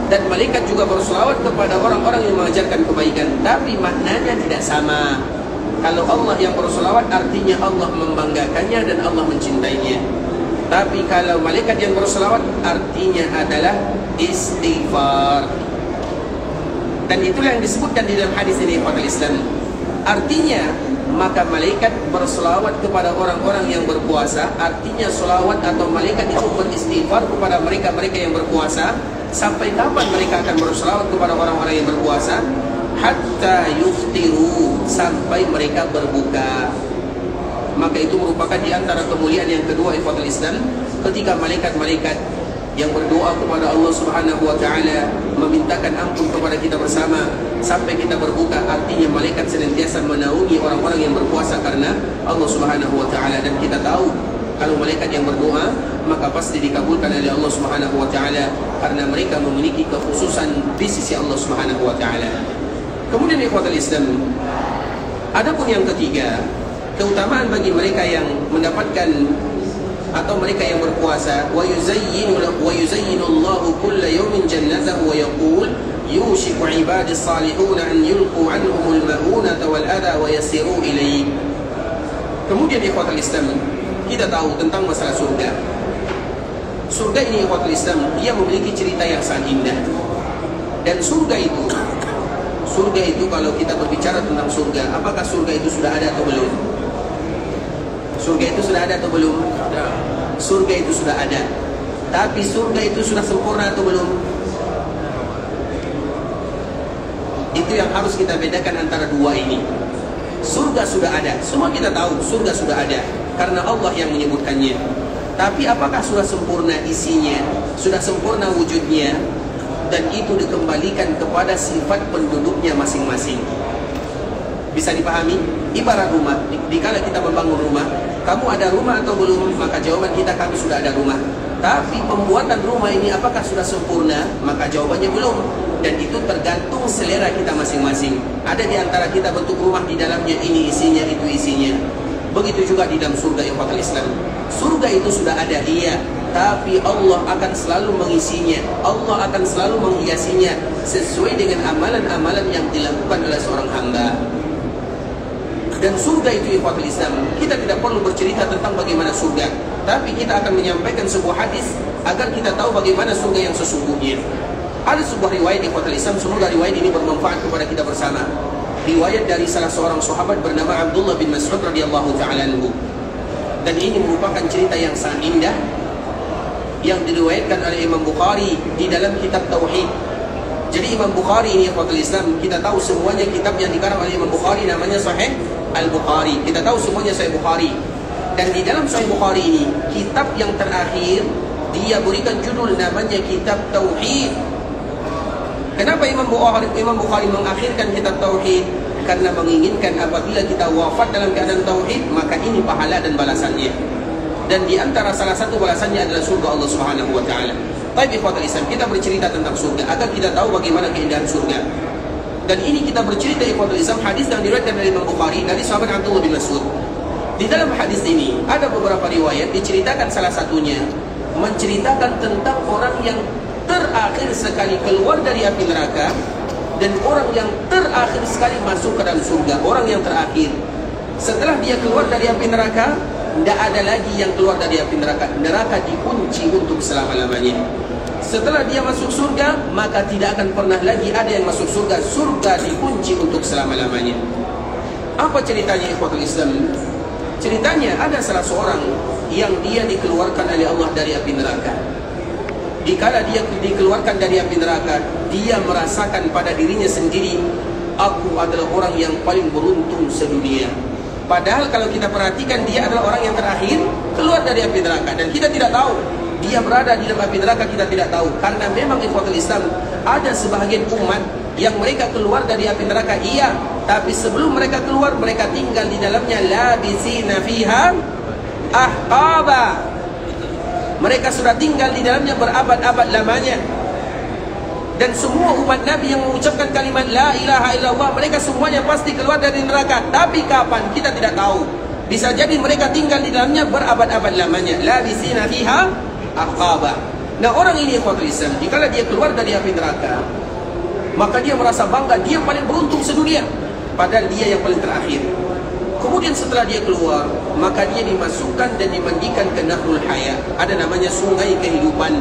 Dan malaikat juga bersolawat kepada orang-orang yang mengajarkan kebaikan. Tapi maknanya tidak sama. Kalau Allah yang bersolawat, artinya Allah membanggakannya dan Allah mencintainya. Tapi kalau malaikat yang bersolawat, artinya adalah istighfar. Dan itulah yang disebutkan di dalam hadis ini ikhwatul Islam. Artinya, maka malaikat berselawat kepada orang-orang yang berpuasa. Artinya selawat atau malaikat itu beristighfar kepada mereka-mereka yang berpuasa. Sampai kapan mereka akan berselawat kepada orang-orang yang berpuasa? Hatta yuftiru, sampai mereka berbuka. Maka itu merupakan di antara kemuliaan yang kedua ikhwatul Islam, ketika malaikat-malaikat yang berdoa kepada Allah Subhanahu wa taala, memintakan ampun kepada kita bersama sampai kita berbuka. Artinya malaikat senantiasa menaungi orang-orang yang berpuasa karena Allah Subhanahu wa taala. Dan kita tahu kalau malaikat yang berdoa, maka pasti dikabulkan oleh Allah Subhanahu wa taala, karena mereka memiliki kekhususan di sisi Allah Subhanahu wa taala. Kemudian ikhwatul Islam, adapun yang ketiga, keutamaan bagi mereka yang mendapatkan atau mereka yang berpuasa, wa yuzayyinu Allahu kulla yawmin jannatahu wa yaqul yushiku ibadis salihun an yulqu anhumul ma'unata wal adha wa yasiru ilayhi. Kemudian ikhwatul Islam, kita tahu tentang masalah surga. Surga ini ikhwatul Islam, ia memiliki cerita yang sangat indah. Dan surga itu kalau kita berbicara tentang surga, apakah surga itu sudah ada atau belum? Surga itu sudah ada atau belum? Surga itu sudah ada. Tapi surga itu sudah sempurna atau belum? Itu yang harus kita bedakan antara dua ini. Surga sudah ada. Semua kita tahu surga sudah ada, karena Allah yang menyebutkannya. Tapi apakah sudah sempurna isinya? Sudah sempurna wujudnya? Dan itu dikembalikan kepada sifat penduduknya masing-masing. Bisa dipahami? Ibarat rumah, dikala kita membangun rumah, kamu ada rumah atau belum? Maka jawaban kita, kami sudah ada rumah. Tapi pembuatan rumah ini apakah sudah sempurna? Maka jawabannya belum. Dan itu tergantung selera kita masing-masing. Ada di antara kita bentuk rumah di dalamnya ini isinya, itu isinya. Begitu juga di dalam surga yang bakal Islam. Surga itu sudah ada, iya, tapi Allah akan selalu mengisinya. Allah akan selalu menghiasinya sesuai dengan amalan-amalan yang dilakukan oleh seorang hamba. Dan surga itu ikhwatul Islam, kita tidak perlu bercerita tentang bagaimana surga, tapi kita akan menyampaikan sebuah hadis agar kita tahu bagaimana surga yang sesungguhnya. Ada sebuah riwayat ikhwatul Islam, semoga riwayat ini bermanfaat kepada kita bersama. Riwayat dari salah seorang sahabat bernama Abdullah bin Mas'ud radhiyallahu ta'ala anhu. Dan ini merupakan cerita yang sangat indah yang diriwayatkan oleh Imam Bukhari di dalam kitab Tauhid. Jadi Imam Bukhari ini ikhwatul Islam, kita tahu semuanya kitab yang dikarang oleh Imam Bukhari namanya Sahih Al-Bukhari. Kita tahu semuanya Sahih Bukhari. Dan di dalam Sahih Bukhari ini, kitab yang terakhir dia berikan judul namanya Kitab Tauhid. Kenapa Imam Bukhari mengakhirkan kitab Tauhid? Karena menginginkan apabila kita wafat dalam keadaan Tauhid, maka ini pahala dan balasannya. dan di antara salah satu balasannya adalah surga Allah Subhanahu wa taala. Baik ikhwatul Islam, kita bercerita tentang surga agar kita tahu bagaimana keindahan surga. Dan ini kita bercerita ikhwatul Islam hadis yang diriwayatkan dari Imam Bukhari dari sahabat Abdullah bin Mas'ud. Di dalam hadis ini ada beberapa riwayat diceritakan, salah satunya menceritakan tentang orang yang terakhir sekali keluar dari api neraka dan orang yang terakhir sekali masuk ke dalam surga. Orang yang terakhir setelah dia keluar dari api neraka, tidak ada lagi yang keluar dari api neraka. Neraka dikunci untuk selama-lamanya. Setelah dia masuk surga, maka tidak akan pernah lagi ada yang masuk surga. Surga dikunci untuk selama-lamanya. Apa ceritanya ikhwatul Islam? Ceritanya ada salah seorang yang dia dikeluarkan oleh Allah dari api neraka. Dikala dia dikeluarkan dari api neraka, dia merasakan pada dirinya sendiri, aku adalah orang yang paling beruntung sedunia. Padahal kalau kita perhatikan, dia adalah orang yang terakhir keluar dari api neraka. Dan kita tidak tahu dia berada di dalam api neraka, kita tidak tahu. Karena memang ikhwatul Islam, ada sebahagian umat yang mereka keluar dari api neraka, iya, tapi sebelum mereka keluar, mereka tinggal di dalamnya labisina fiha ahqaba. Mereka sudah tinggal di dalamnya berabad-abad lamanya. Dan semua umat Nabi yang mengucapkan kalimat la ilaha illallah, mereka semuanya pasti keluar dari neraka. Tapi kapan? Kita tidak tahu. Bisa jadi mereka tinggal di dalamnya berabad-abad lamanya. Labisina fiha ahqaba. Nah, orang ini ikhwatul Islam, jika dia keluar dari api neraka, maka dia merasa bangga, dia paling beruntung sedunia, padahal dia yang paling terakhir. Kemudian setelah dia keluar, maka dia dimasukkan dan dimandikan ke Nahrul Hayat. Ada namanya sungai kehidupan.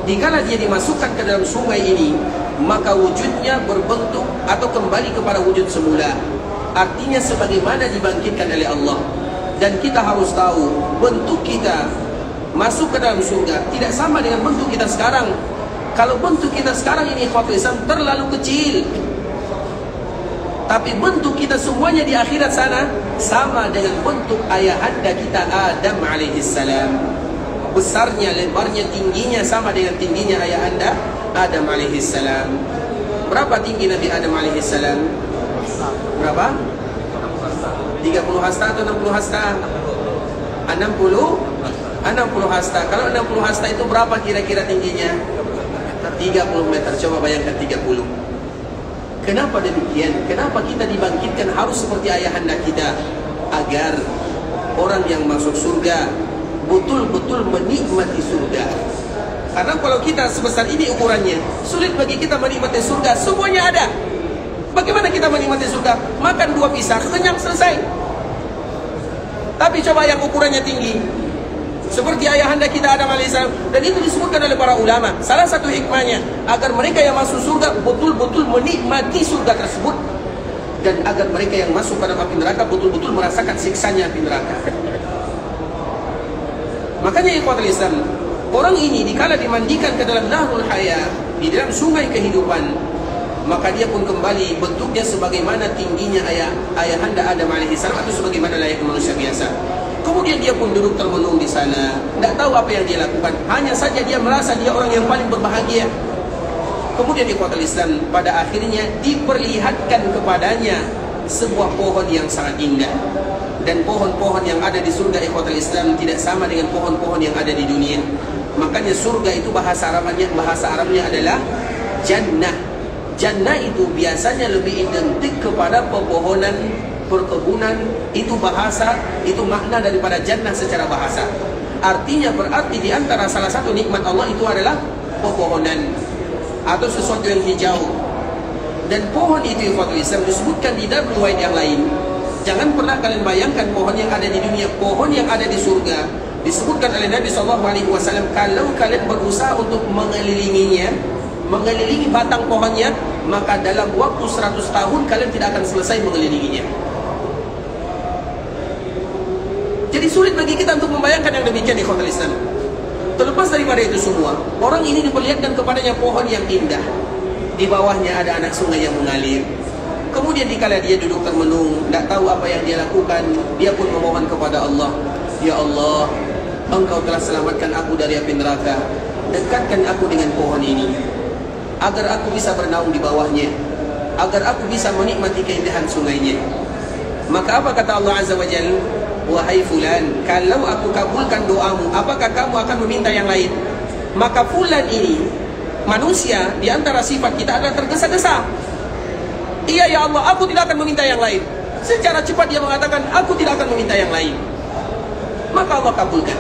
Dikala dia dimasukkan ke dalam sungai ini, maka wujudnya berbentuk atau kembali kepada wujud semula. Artinya sebagaimana dibangkitkan oleh Allah. Dan kita harus tahu, bentuk kita masuk ke dalam surga tidak sama dengan bentuk kita sekarang. Kalau bentuk kita sekarang ini ikhwatul Islam terlalu kecil, tapi bentuk kita semuanya di akhirat sana sama dengan bentuk ayahanda kita Adam alaihissalam. Besarnya, lebarnya, tingginya sama dengan tingginya ayahanda Adam alaihissalam. Berapa tinggi Nabi Adam alaihissalam? Berapa? 30 hasta atau 60 hasta? 60 hasta. Kalau 60 hasta itu berapa kira-kira tingginya? 30 meter. Coba bayangkan 30. Kenapa demikian? Kenapa kita dibangkitkan harus seperti ayahanda kita? Agar orang yang masuk surga betul-betul menikmati surga. Karena kalau kita sebesar ini ukurannya, sulit bagi kita menikmati surga. Semuanya ada. Bagaimana kita menikmati surga? Makan 2 pisang, kenyang, selesai. Tapi coba yang ukurannya tinggi, seperti ayahanda kita Adam alaihissalam. Dan itu disebutkan oleh para ulama, salah satu hikmahnya agar mereka yang masuk surga betul-betul menikmati surga tersebut, dan agar mereka yang masuk pada api neraka betul-betul merasakan siksanya api neraka. Makanya ikhwatul Islam, orang ini dikala dimandikan ke dalam Nahrul Hayat, di dalam sungai kehidupan, maka dia pun kembali bentuknya sebagaimana tingginya ayahanda Adam alaihissalam, atau sebagaimana layaknya manusia biasa. Kemudian dia pun duduk termenung di sana, tidak tahu apa yang dia lakukan. Hanya saja dia merasa dia orang yang paling berbahagia. Kemudian ikhwatul Islam, pada akhirnya diperlihatkan kepadanya sebuah pohon yang sangat indah. Dan pohon-pohon yang ada di surga ikhwatul Islam tidak sama dengan pohon-pohon yang ada di dunia. Makanya surga itu bahasa Arabnya adalah jannah. Jannah itu biasanya lebih identik kepada pepohonan, perkebunan. Itu bahasa, itu makna daripada jannah secara bahasa. Artinya berarti di antara salah satu nikmat Allah itu adalah pepohonan atau sesuatu yang hijau. Dan pohon itu ikhwatul Islam disebutkan di dalam riwayat yang lain. Jangan pernah kalian bayangkan pohon yang ada di dunia, pohon yang ada di surga. Disebutkan oleh Nabi SAW, kalau kalian berusaha untuk mengelilinginya, mengelilingi batang pohonnya, maka dalam waktu 100 tahun kalian tidak akan selesai mengelilinginya. Jadi sulit bagi kita untuk membayangkan yang demikian di ikhwatul Islam. Terlepas daripada itu semua, orang ini diperlihatkan kepadanya pohon yang indah. Di bawahnya ada anak sungai yang mengalir. Kemudian dikala dia duduk termenung, tidak tahu apa yang dia lakukan, dia pun memohon kepada Allah, ya Allah, Engkau telah selamatkan aku dari api neraka. Dekatkan aku dengan pohon ini, agar aku bisa bernaung di bawahnya, agar aku bisa menikmati keindahan sungainya. Maka apa kata Allah Azza wa Jalla? wahai fulan, kalau aku kabulkan doamu, apakah kamu akan meminta yang lain? Maka fulan ini, manusia, di antara sifat kita adalah tergesa-gesa. Iya ya Allah, aku tidak akan meminta yang lain. Secara cepat dia mengatakan, aku tidak akan meminta yang lain. Maka Allah kabulkan.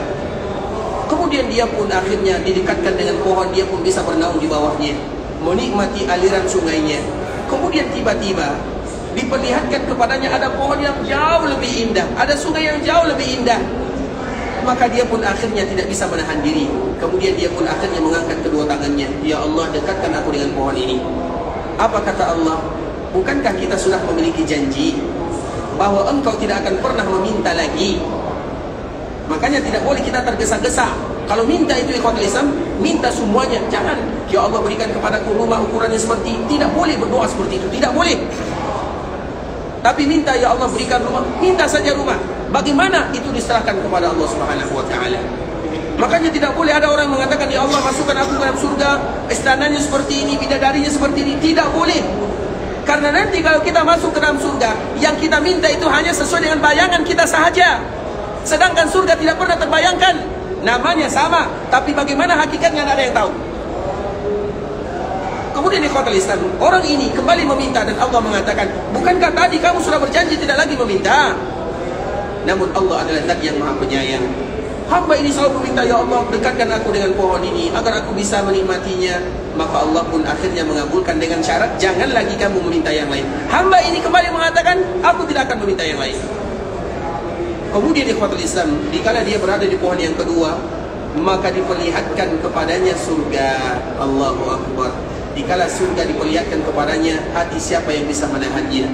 Kemudian dia pun akhirnya didekatkan dengan pohon, dia pun bisa bernaung di bawahnya, menikmati aliran sungainya. Kemudian tiba-tiba diperlihatkan kepadanya ada pohon yang jauh lebih indah, ada sungai yang jauh lebih indah. Maka dia pun akhirnya tidak bisa menahan diri. Kemudian dia pun akhirnya mengangkat kedua tangannya, ya Allah, dekatkan aku dengan pohon ini. Apa kata Allah? Bukankah kita sudah memiliki janji bahwa engkau tidak akan pernah meminta lagi? Makanya tidak boleh kita tergesa-gesa. Kalau minta itu ikhwatul Islam, minta semuanya. Jangan, ya Allah berikan kepadaku rumah ukurannya seperti ini. Tidak boleh berdoa seperti itu, tidak boleh. Tapi minta, ya Allah berikan rumah, minta saja rumah. Bagaimana? Itu diserahkan kepada Allah Subhanahu wa ta'ala. Makanya tidak boleh ada orang mengatakan, ya Allah masukkan aku ke dalam surga, istananya seperti ini, bidadarinya seperti ini. Tidak boleh. Karena nanti kalau kita masuk ke dalam surga, yang kita minta itu hanya sesuai dengan bayangan kita sahaja. Sedangkan surga tidak pernah terbayangkan. Namanya sama, tapi bagaimana hakikatnya tidak ada yang tahu. Kemudian ikhwatul Islam, orang ini kembali meminta dan Allah mengatakan, bukankah tadi kamu sudah berjanji tidak lagi meminta? Namun Allah adalah zat yang maha penyayang. Hamba ini selalu meminta, ya Allah dekatkan aku dengan pohon ini agar aku bisa menikmatinya. Maka Allah pun akhirnya mengabulkan dengan syarat, jangan lagi kamu meminta yang lain. Hamba ini kembali mengatakan, aku tidak akan meminta yang lain. Kemudian ikhwatul Islam, dikala dia berada di pohon yang kedua, maka diperlihatkan kepadanya surga. Allahu Akbar. Dikala surga diperlihatkan kepadanya, hati siapa yang bisa menahannya?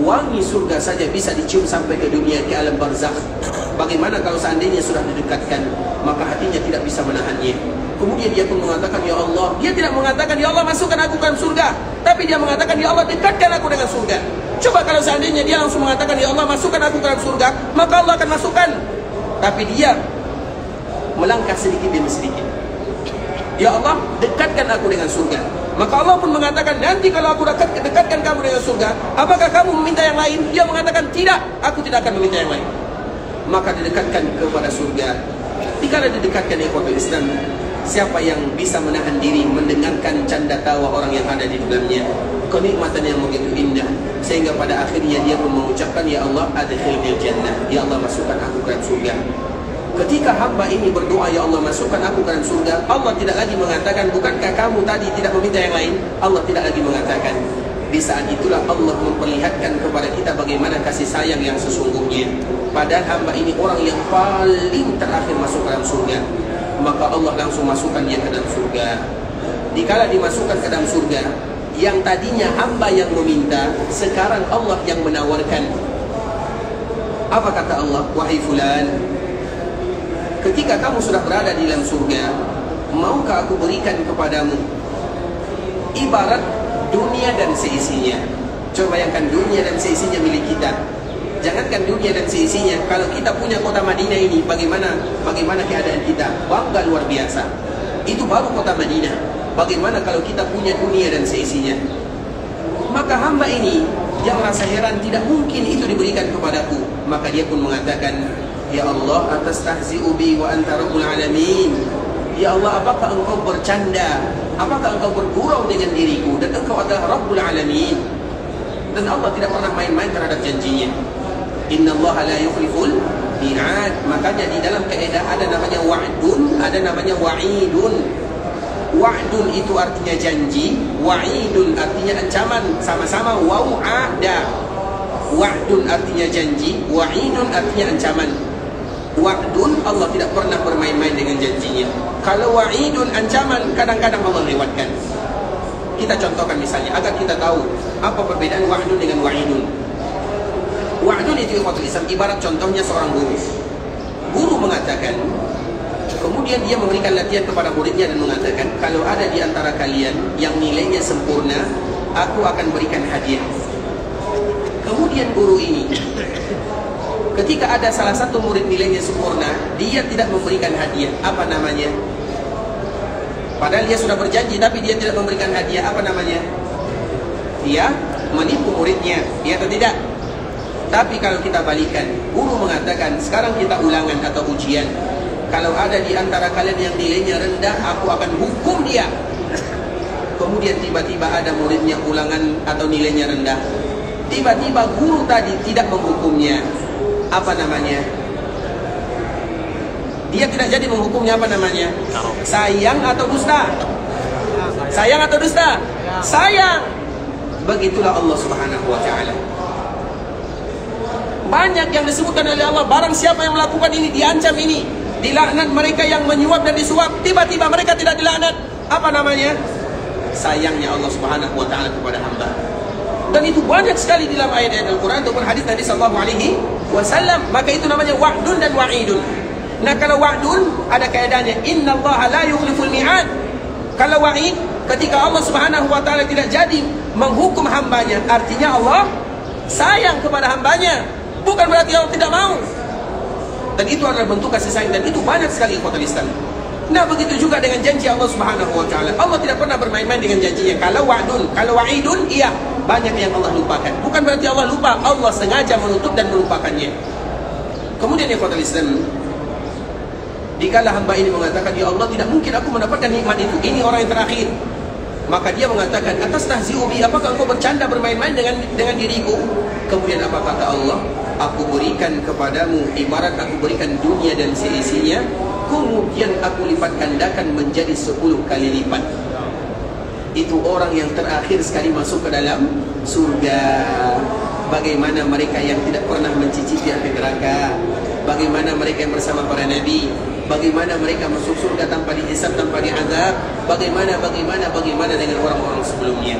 Wangi surga saja bisa dicium sampai ke dunia di alam barzakh. Bagaimana kalau seandainya sudah didekatkan? Maka hatinya tidak bisa menahannya. Kemudian dia pun mengatakan, ya Allah. Dia tidak mengatakan, ya Allah masukkan aku ke dalam surga, tapi dia mengatakan, ya Allah dekatkan aku dengan surga. Coba kalau seandainya dia langsung mengatakan, ya Allah masukkan aku ke dalam surga, maka Allah akan masukkan. Tapi dia melangkah sedikit demi sedikit. Ya Allah dekatkan aku dengan surga. Maka Allah pun mengatakan, nanti kalau aku dekatkan kamu dengan surga, apakah kamu meminta yang lain? Dia mengatakan, tidak, aku tidak akan meminta yang lain. Maka didekatkan kepada surga. Dikala didekatkan ikhwatul Islam, siapa yang bisa menahan diri mendengarkan canda tawa orang yang ada di dalamnya, kenikmatan yang begitu indah, sehingga pada akhirnya dia pun mengucapkan, ya Allah adkhilnil jannah, ya Allah masukkan aku ke dalam surga. Ketika hamba ini berdoa, ya Allah masukkan aku ke dalam surga, Allah tidak lagi mengatakan, bukankah kamu tadi tidak meminta yang lain? Allah tidak lagi mengatakan. Di saat itulah Allah memperlihatkan kepada kita bagaimana kasih sayang yang sesungguhnya. Padahal hamba ini orang yang paling terakhir masuk ke dalam surga, maka Allah langsung masukkan dia ke dalam surga. Dikala dimasukkan ke dalam surga, yang tadinya hamba yang meminta, sekarang Allah yang menawarkan. Apa kata Allah? Wahai fulan, ketika kamu sudah berada di dalam surga, maukah aku berikan kepadamu ibarat dunia dan seisinya? Coba bayangkan dunia dan seisinya milik kita. Jangankan dunia dan seisinya, kalau kita punya kota Madinah ini, bagaimana keadaan kita? Bangga luar biasa. Itu baru kota Madinah. Bagaimana kalau kita punya dunia dan seisinya? Maka hamba ini yang merasa heran, tidak mungkin itu diberikan kepadaku. Maka dia pun mengatakan, ya Allah atastahzi'u bi wa anta rabbul alamin. Ya Allah, apakah engkau bercanda? Apakah engkau bergurau dengan diriku dan engkau adalah Rabbul Alamin? Dan Allah tidak pernah main-main terhadap janjinya. Innallaha la yukhliful mi'ad. Makanya di dalam kaidah ada namanya wa'dun, ada namanya wa'idun. Wa'dun itu artinya janji, wa'idun artinya ancaman, sama-sama wa'ada. Wa'dun artinya janji, wa'idun artinya ancaman. Wa'dun, Allah tidak pernah bermain-main dengan janjinya. Kalau wa'idun, ancaman, kadang-kadang Allah lewatkan. Kita contohkan misalnya, agar kita tahu apa perbedaan wa'dun dengan wa'idun. Wa'dun itu ikhwatul Islam, ibarat contohnya seorang guru. Guru mengatakan, kemudian dia memberikan latihan kepada muridnya dan mengatakan, kalau ada di antara kalian yang nilainya sempurna, aku akan berikan hadiah. Kemudian guru ini, ketika ada salah satu murid nilainya sempurna, dia tidak memberikan hadiah. Apa namanya? Padahal dia sudah berjanji, tapi dia tidak memberikan hadiah. Apa namanya? Dia menipu muridnya, ya atau tidak? Tapi kalau kita balikan, guru mengatakan sekarang kita ulangan atau ujian. Kalau ada di antara kalian yang nilainya rendah, aku akan hukum dia. Kemudian tiba-tiba ada muridnya ulangan atau nilainya rendah. Tiba-tiba guru tadi tidak menghukumnya. Apa namanya? Dia tidak jadi menghukumnya, apa namanya? Sayang atau dusta? Sayang atau dusta? Sayang. Begitulah Allah Subhanahu wa ta'ala. Banyak yang disebutkan oleh Allah, barang siapa yang melakukan ini, diancam ini, dilaknat mereka yang menyuap dan disuap. Tiba-tiba mereka tidak dilaknat. Apa namanya? Sayangnya Allah Subhanahu wa ta'ala kepada hamba. Dan itu banyak sekali di dalam ayat-ayat Al-Quran ataupun hadis Nabi sallallahu alaihi wasallam. Maka itu namanya wa'dun dan wa'idun. Nah, kalau wa'dun ada kaedahnya, innallaha la yukhliful mi'ad. Kalau wa'id, ketika Allah Subhanahu wa ta'ala tidak jadi menghukum hambanya, artinya Allah sayang kepada hambanya, bukan berarti Allah tidak mau. Dan itu adalah bentuk kasih sayang, dan itu banyak sekali ikhwatul Islam. Nah, begitu juga dengan janji Allah Subhanahu wa ta'ala. Allah tidak pernah bermain-main dengan janjinya. Kalau wa'dun, kalau wa'idun, iya, banyak yang Allah lupakan. Bukan berarti Allah lupa, Allah sengaja menutup dan melupakannya. Kemudian ikhwatul Islam, dikala hamba ini mengatakan, ya Allah, tidak mungkin aku mendapatkan nikmat itu, ini orang yang terakhir. Maka dia mengatakan, atas tahzi'u bi, apakah engkau bercanda bermain-main dengan diriku? Kemudian apa kata Allah? Aku berikan kepadamu, ibarat aku berikan dunia dan seisinya, kemudian aku lipat gandakan menjadi 10 kali lipat. Itu orang yang terakhir sekali masuk ke dalam surga. Bagaimana mereka yang tidak pernah mencicipi api neraka? Bagaimana mereka yang bersama para nabi? Bagaimana mereka masuk surga tanpa dihisab, tanpa diazab? Bagaimana dengan orang-orang sebelumnya?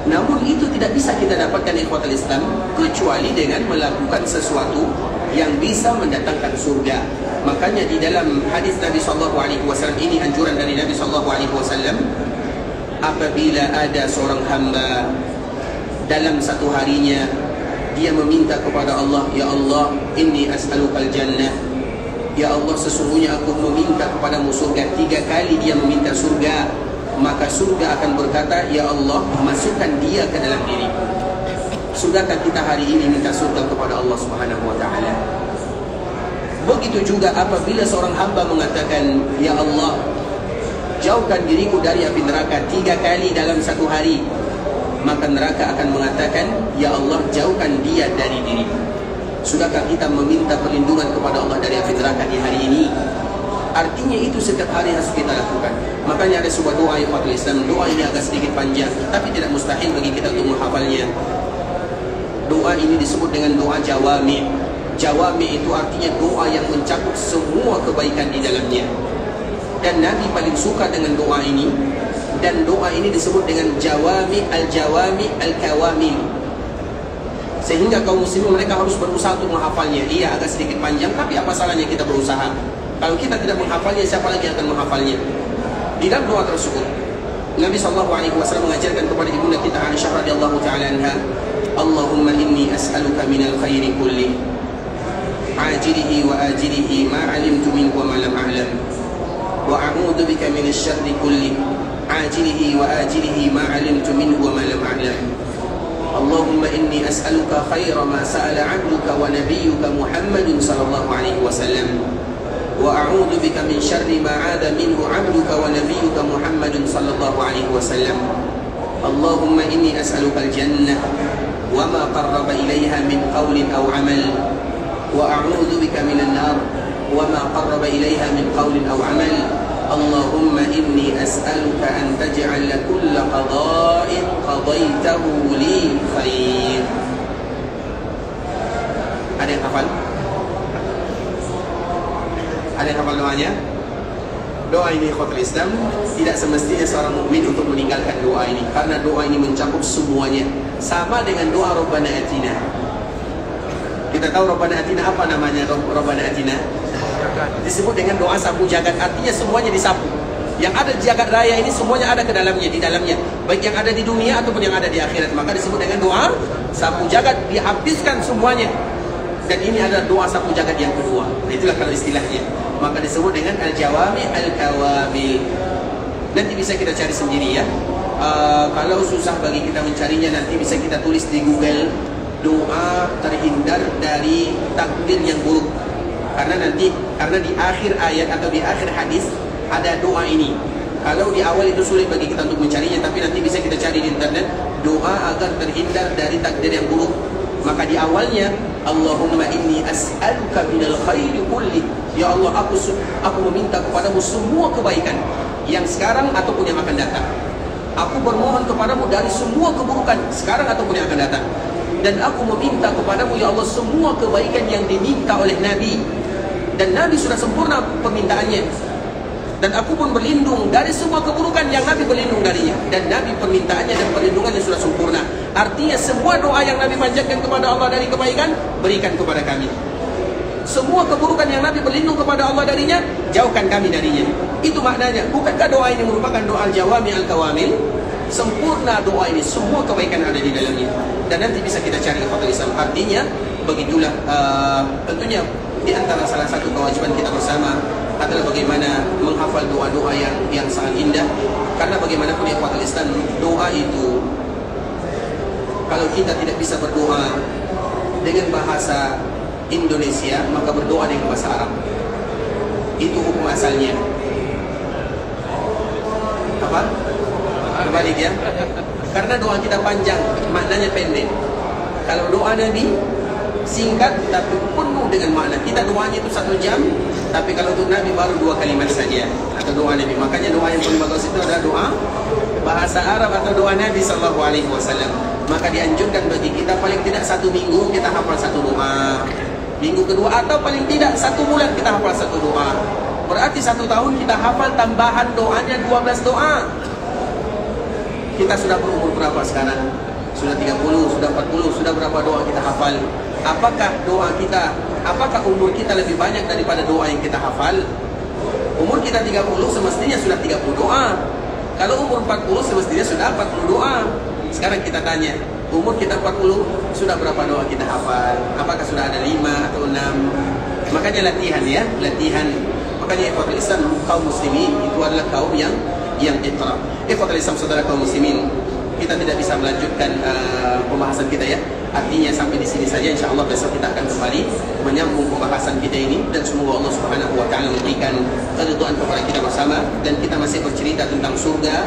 Namun itu tidak bisa kita dapatkan ikhwatul Islam kecuali dengan melakukan sesuatu yang bisa mendatangkan surga. Makanya di dalam hadis Nabi SAW ini, anjuran dari Nabi SAW, apabila ada seorang hamba dalam satu harinya dia meminta kepada Allah, ya Allah, inni as'alukal jannah, ya Allah, sesungguhnya aku meminta kepadamu surga. 3 kali dia meminta surga, maka surga akan berkata, ya Allah, masukkan dia ke dalam diri. Sudahkah kita hari ini minta surga kepada Allah Subhanahu wa ta'ala? Begitu juga apabila seorang hamba mengatakan, ya Allah, jauhkan diriku dari api neraka 3 kali dalam satu hari, maka neraka akan mengatakan, ya Allah, jauhkan dia dari diri. Sudahkah kita meminta perlindungan kepada Allah dari api neraka di hari ini? Artinya itu setiap hari harus kita lakukan. Makanya ada sebuah doa yang ikhwatul Islam. Doa ini agak sedikit panjang, tapi tidak mustahil bagi kita untuk menghafalnya. Doa ini disebut dengan doa jawami. Jawami itu artinya doa yang mencakup semua kebaikan di dalamnya. Dan Nabi paling suka dengan doa ini. Dan doa ini disebut dengan jawami al-kawamil. Sehingga kaum muslimin mereka harus berusaha untuk menghafalnya. Iya, agak sedikit panjang, tapi apa salahnya kita berusaha? Kalau kita tidak menghafalnya, siapa lagi yang akan menghafalnya? Di dalam doa tersebut, Nabi SAW mengajarkan kepada ibunda kita Aisyah radhiyallahu ta'ala anha, Allahumma inni as'aluka minal khairi kulli, ajilihi wa ajilihi, ma alimtu minhu wa ma lam a'lam, wa a'udhu bika minasy syarri kulli, ajilihi wa ajilihi, ma alimtu minhu wa ma lam a'lam. Allahumma inni as'aluka khaira ma sa'ala 'abduka wa nabiyyuka Muhammadun sallallahu alaihi wasallam, wa a'udzu bika min syarri ma 'adha minhu 'abduka wa nabiyyuka Muhammadun sallallahu alaihi wasallam. Allahumma inni as'aluka al-jannah wa ma qarraba ilaiha min qawlin aw 'amal, wa a'udzu bika minan nar wa ma qarraba ilaiha min qawlin aw 'amal. Allahumma inni as'aluka an taj'ala kulla qada'in qadaitahu li khair. Ada yang hafal? Ada yang hafal doanya? Doa ini ikhwatul Islam, tidak semestinya seorang mukmin untuk meninggalkan doa ini, karena doa ini mencakup semuanya. Sama dengan doa Rabbana Atina. Kita tahu Rabbana Atina, apa namanya Rabbana Atina? Disebut dengan doa sapu jagat, artinya semuanya disapu. Yang ada di jagat raya ini semuanya ada ke dalamnya, di dalamnya, baik yang ada di dunia ataupun yang ada di akhirat. Maka disebut dengan doa sapu jagat, dihabiskan semuanya. Dan ini adalah doa sapu jagat yang kedua. Itulah kalau istilahnya. Maka disebut dengan al-jawami al-kawamil. Nanti bisa kita cari sendiri ya. Kalau susah bagi kita mencarinya, nanti bisa kita tulis di Google doa terhindar dari takdir yang buruk. Karena di akhir ayat atau di akhir hadis ada doa ini. Kalau di awal itu sulit bagi kita untuk mencarinya, tapi nanti bisa kita cari di internet, doa agar terhindar dari takdir yang buruk. Maka di awalnya, Allahumma inni as'aluka minal khairi kulli. Ya Allah, aku meminta kepadamu semua kebaikan yang sekarang ataupun yang akan datang. Aku bermohon kepadamu dari semua keburukan sekarang ataupun yang akan datang. Dan aku meminta kepadamu, ya Allah, semua kebaikan yang diminta oleh Nabi. Dan Nabi sudah sempurna permintaannya. Dan aku pun berlindung dari semua keburukan yang Nabi berlindung darinya. Dan Nabi permintaannya dan perlindungannya sudah sempurna. Artinya semua doa yang Nabi panjatkan kepada Allah dari kebaikan, berikan kepada kami. Semua keburukan yang Nabi berlindung kepada Allah darinya, jauhkan kami darinya. Itu maknanya. Bukankah doa ini merupakan doa al-jawami al-kawamil? Sempurna doa ini, semua kebaikan ada di dalamnya. Dan nanti bisa kita cari ikhwatul Islam. Artinya, begitulah tentunya di antara salah satu kewajiban kita bersama adalah bagaimana menghafal doa-doa yang sangat indah. Karena bagaimanapun ikhwatul Islam, doa itu kalau kita tidak bisa berdoa dengan bahasa Indonesia, maka berdoa dengan bahasa Arab. Itu hukum asalnya. Apa? Berbalik ya. Karena doa kita panjang, maknanya pendek. Kalau doa Nabi singkat tapi penuh dengan makna. Kita doanya itu 1 jam, tapi kalau untuk Nabi baru 2 kalimat saja. Atau doa Nabi. Makanya doa yang paling bagus itu adalah doa bahasa Arab atau doa Nabi SAW. Maka dianjurkan bagi kita paling tidak 1 minggu kita hafal 1 doa. Minggu kedua atau paling tidak 1 bulan kita hafal 1 doa. Berarti 1 tahun kita hafal tambahan doanya 12 doa. Kita sudah berumur berapa sekarang? Sudah 30, sudah 40, sudah berapa doa kita hafal? Apakah umur kita lebih banyak daripada doa yang kita hafal? Umur kita 30 semestinya sudah 30 doa. Kalau umur 40 semestinya sudah 40 doa. Sekarang kita tanya, umur kita 40, sudah berapa doa kita hafal? Apakah sudah ada 5 atau 6? Makanya latihan ya, latihan. Makanya ikhwatul Islam, kaum muslimin itu adalah kaum yang iqra. Ikhwatul Islam, saudara kaum muslimin, kita tidak bisa melanjutkan pembahasan kita ya. Artinya sampai di sini saja, insyaallah besok kita akan kembali menyambung pembahasan kita ini. Dan semoga Allah Subhanahu wa taala memberikan keridhaan kepada kita bersama. Dan kita masih bercerita tentang surga,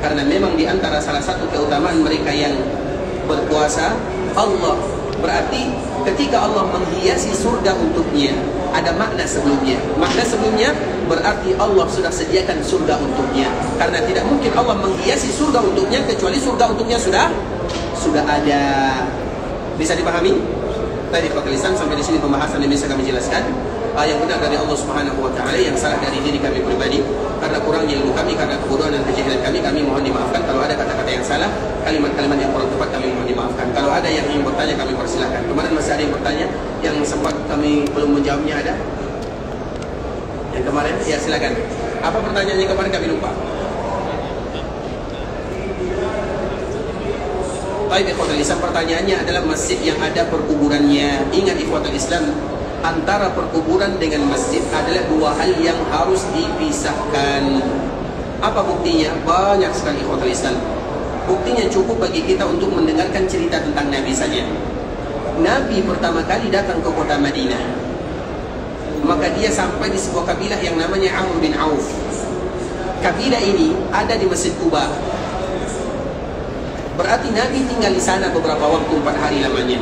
karena memang di antara salah satu keutamaan mereka yang berpuasa, Allah berarti ketika Allah menghiasi surga untuknya, ada makna sebelumnya. Makna sebelumnya berarti Allah sudah sediakan surga untuknya. Karena tidak mungkin Allah menghiasi surga untuknya kecuali surga untuknya sudah ada. Bisa dipahami? Tadi Pak Lisan, sampai di sini pembahasan yang bisa kami jelaskan. Yang benar dari Allah Subhanahu wa taala, yang salah dari diri kami pribadi karena kurangnya ilmu kami, karena kebodohan dan kejahilan kami mohon dimaafkan. Kalau ada kata-kata yang salah, kalimat-kalimat yang kurang tepat, kami mohon dimaafkan. Kalau ada yang ingin bertanya, kami persilahkan. Kemarin masih ada yang bertanya yang sempat kami belum menjawabnya, ada? Yang kemarin? Ya silakan. Apa pertanyaannya kemarin, kami lupa. Baik ikhwatul Islam, pertanyaannya adalah masjid yang ada perkuburannya. Ingat ikhwatul Islam, antara perkuburan dengan masjid adalah 2 hal yang harus dipisahkan. Apa buktinya? Banyak sekali ikhwatul Islam. Buktinya cukup bagi kita untuk mendengarkan cerita tentang Nabi saja. Nabi pertama kali datang ke kota Madinah, maka dia sampai di sebuah kabilah yang namanya Amr bin Auf. Kabilah ini ada di Masjid Quba. Berarti Nabi tinggal di sana beberapa waktu, 4 hari lamanya.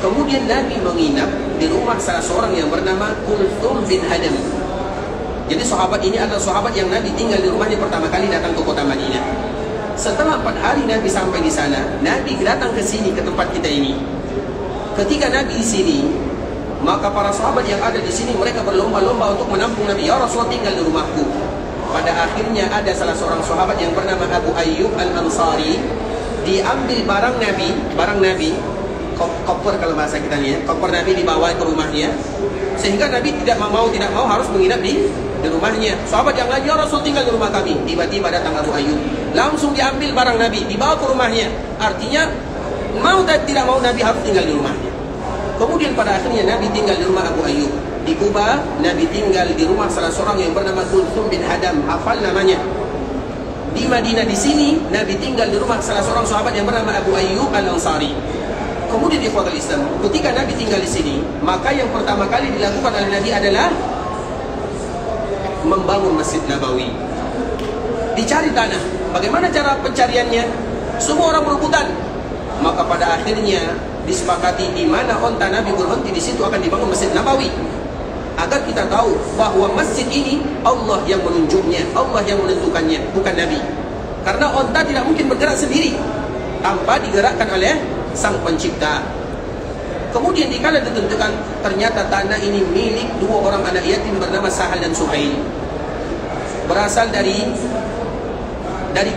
Kemudian Nabi menginap di rumah salah seorang yang bernama Kulthum bin Hadam. Jadi sahabat ini adalah sahabat yang Nabi tinggal di rumahnya pertama kali datang ke kota Madinah. Setelah 4 hari Nabi sampai di sana, Nabi datang ke sini, ke tempat kita ini. Ketika Nabi di sini, maka para sahabat yang ada di sini mereka berlomba-lomba untuk menampung Nabi. Ya Rasulullah, tinggal di rumahku. Pada akhirnya ada salah seorang sahabat yang bernama Abu Ayyub Al-Ansari. Diambil barang Nabi, koper kalau bahasa kita nih ya, koper Nabi dibawa ke rumahnya, sehingga Nabi tidak mau harus menginap di rumahnya. Sahabat yang lain, ya Rasul tinggal di rumah kami. Tiba-tiba datang Abu Ayyub, langsung diambil barang Nabi, dibawa ke rumahnya. Artinya mau dan tidak mau Nabi harus tinggal di rumahnya. Kemudian pada akhirnya Nabi tinggal di rumah Abu Ayyub. Di Kuba, Nabi tinggal di rumah salah seorang yang bernama Kulthum bin Hadam, hafal namanya. Di Madinah di sini Nabi tinggal di rumah salah seorang sahabat yang bernama Abu Ayyub Al-Ansari. Kemudian ikhwatul Islam, ketika Nabi tinggal di sini, maka yang pertama kali dilakukan oleh Nabi adalah membangun Masjid Nabawi. Dicari tanah. Bagaimana cara pencariannya? Semua orang berebutan. Maka pada akhirnya disepakati di mana onta Nabi berhenti, di situ akan dibangun Masjid Nabawi. Agar kita tahu bahwa masjid ini Allah yang menunjuknya, Allah yang menentukannya, bukan Nabi. Karena onta tidak mungkin bergerak sendiri tanpa digerakkan oleh Sang Pencipta. Kemudian dikala ditentukan, ternyata tanah ini milik dua orang anak yatim bernama Sahal dan Suhail. Berasal dari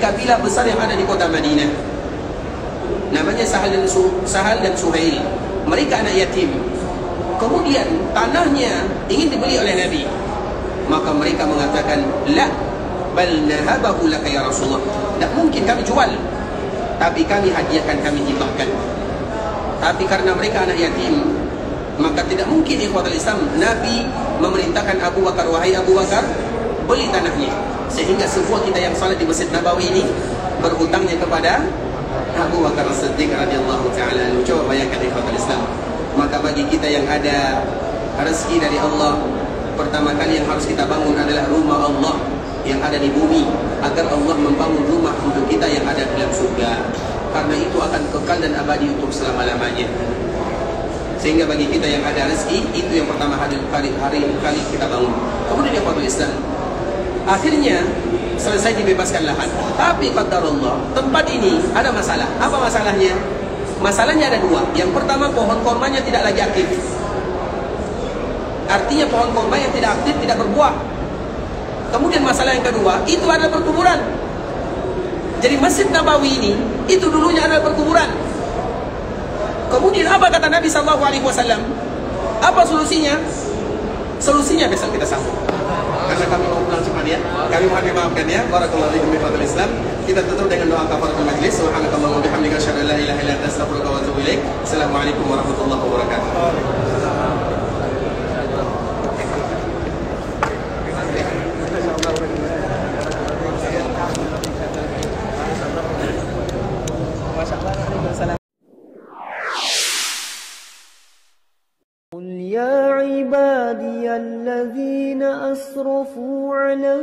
kabilah besar yang ada di kota Madinah. Namanya Sahal dan Suhail. Mereka anak yatim. Kemudian tanahnya ingin dibeli oleh Nabi. Maka mereka mengatakan, la, bal nahabahu laka ya Rasulullah. Tak mungkin kami jual, tapi kami hadiahkan, kami hibahkan. Tapi karena mereka anak yatim, maka tidak mungkin ikhwatul Islam Nabi memerintahkan Abu Bakar, wahai Abu Bakar, beli tanahnya. Sehingga semua kita yang salat di Masjid Nabawi ini berhutangnya kepada Abu Bakar As-Siddiq radhiyallahu ta'ala. Coba bayangkan ikhwatul Islam. Maka bagi kita yang ada rezeki dari Allah, pertama kali yang harus kita bangun adalah rumah Allah yang ada di bumi, agar Allah membangun rumah untuk kita yang ada dalam surga. Karena itu akan kekal dan abadi untuk selama-lamanya. Sehingga bagi kita yang ada rezeki, itu yang pertama kali kita bangun. Kemudian yang kedua Islam, akhirnya selesai dibebaskan lahan. Tapi qadarullah, tempat ini ada masalah. Apa masalahnya? Masalahnya ada dua. Yang pertama, pohon kormanya tidak lagi aktif. Artinya pohon korma yang tidak aktif tidak berbuah. Kemudian masalah yang kedua, itu adalah perkuburan. Jadi Masjid Nabawi ini, itu dulunya adalah perkuburan. Kemudian apa kata Nabi SAW? Apa solusinya? Solusinya besok kita sambung. Karena kami mau pulang cepat ya. Kami mohon dimaafkan ya. Barakallahu fiikum wa fadhil Islam. Kita tutup dengan doa kafaratul majlis. Subhanakallahumma wa bihamdika asyhadu an la ilaha illa anta astaghfiruka wa atubu ilaik. Assalamualaikum warahmatullahi wabarakatuh. قل يا عبادي الذين أسرفوا على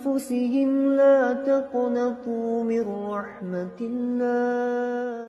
أنفسهم لا تقنطوا من رحمة الله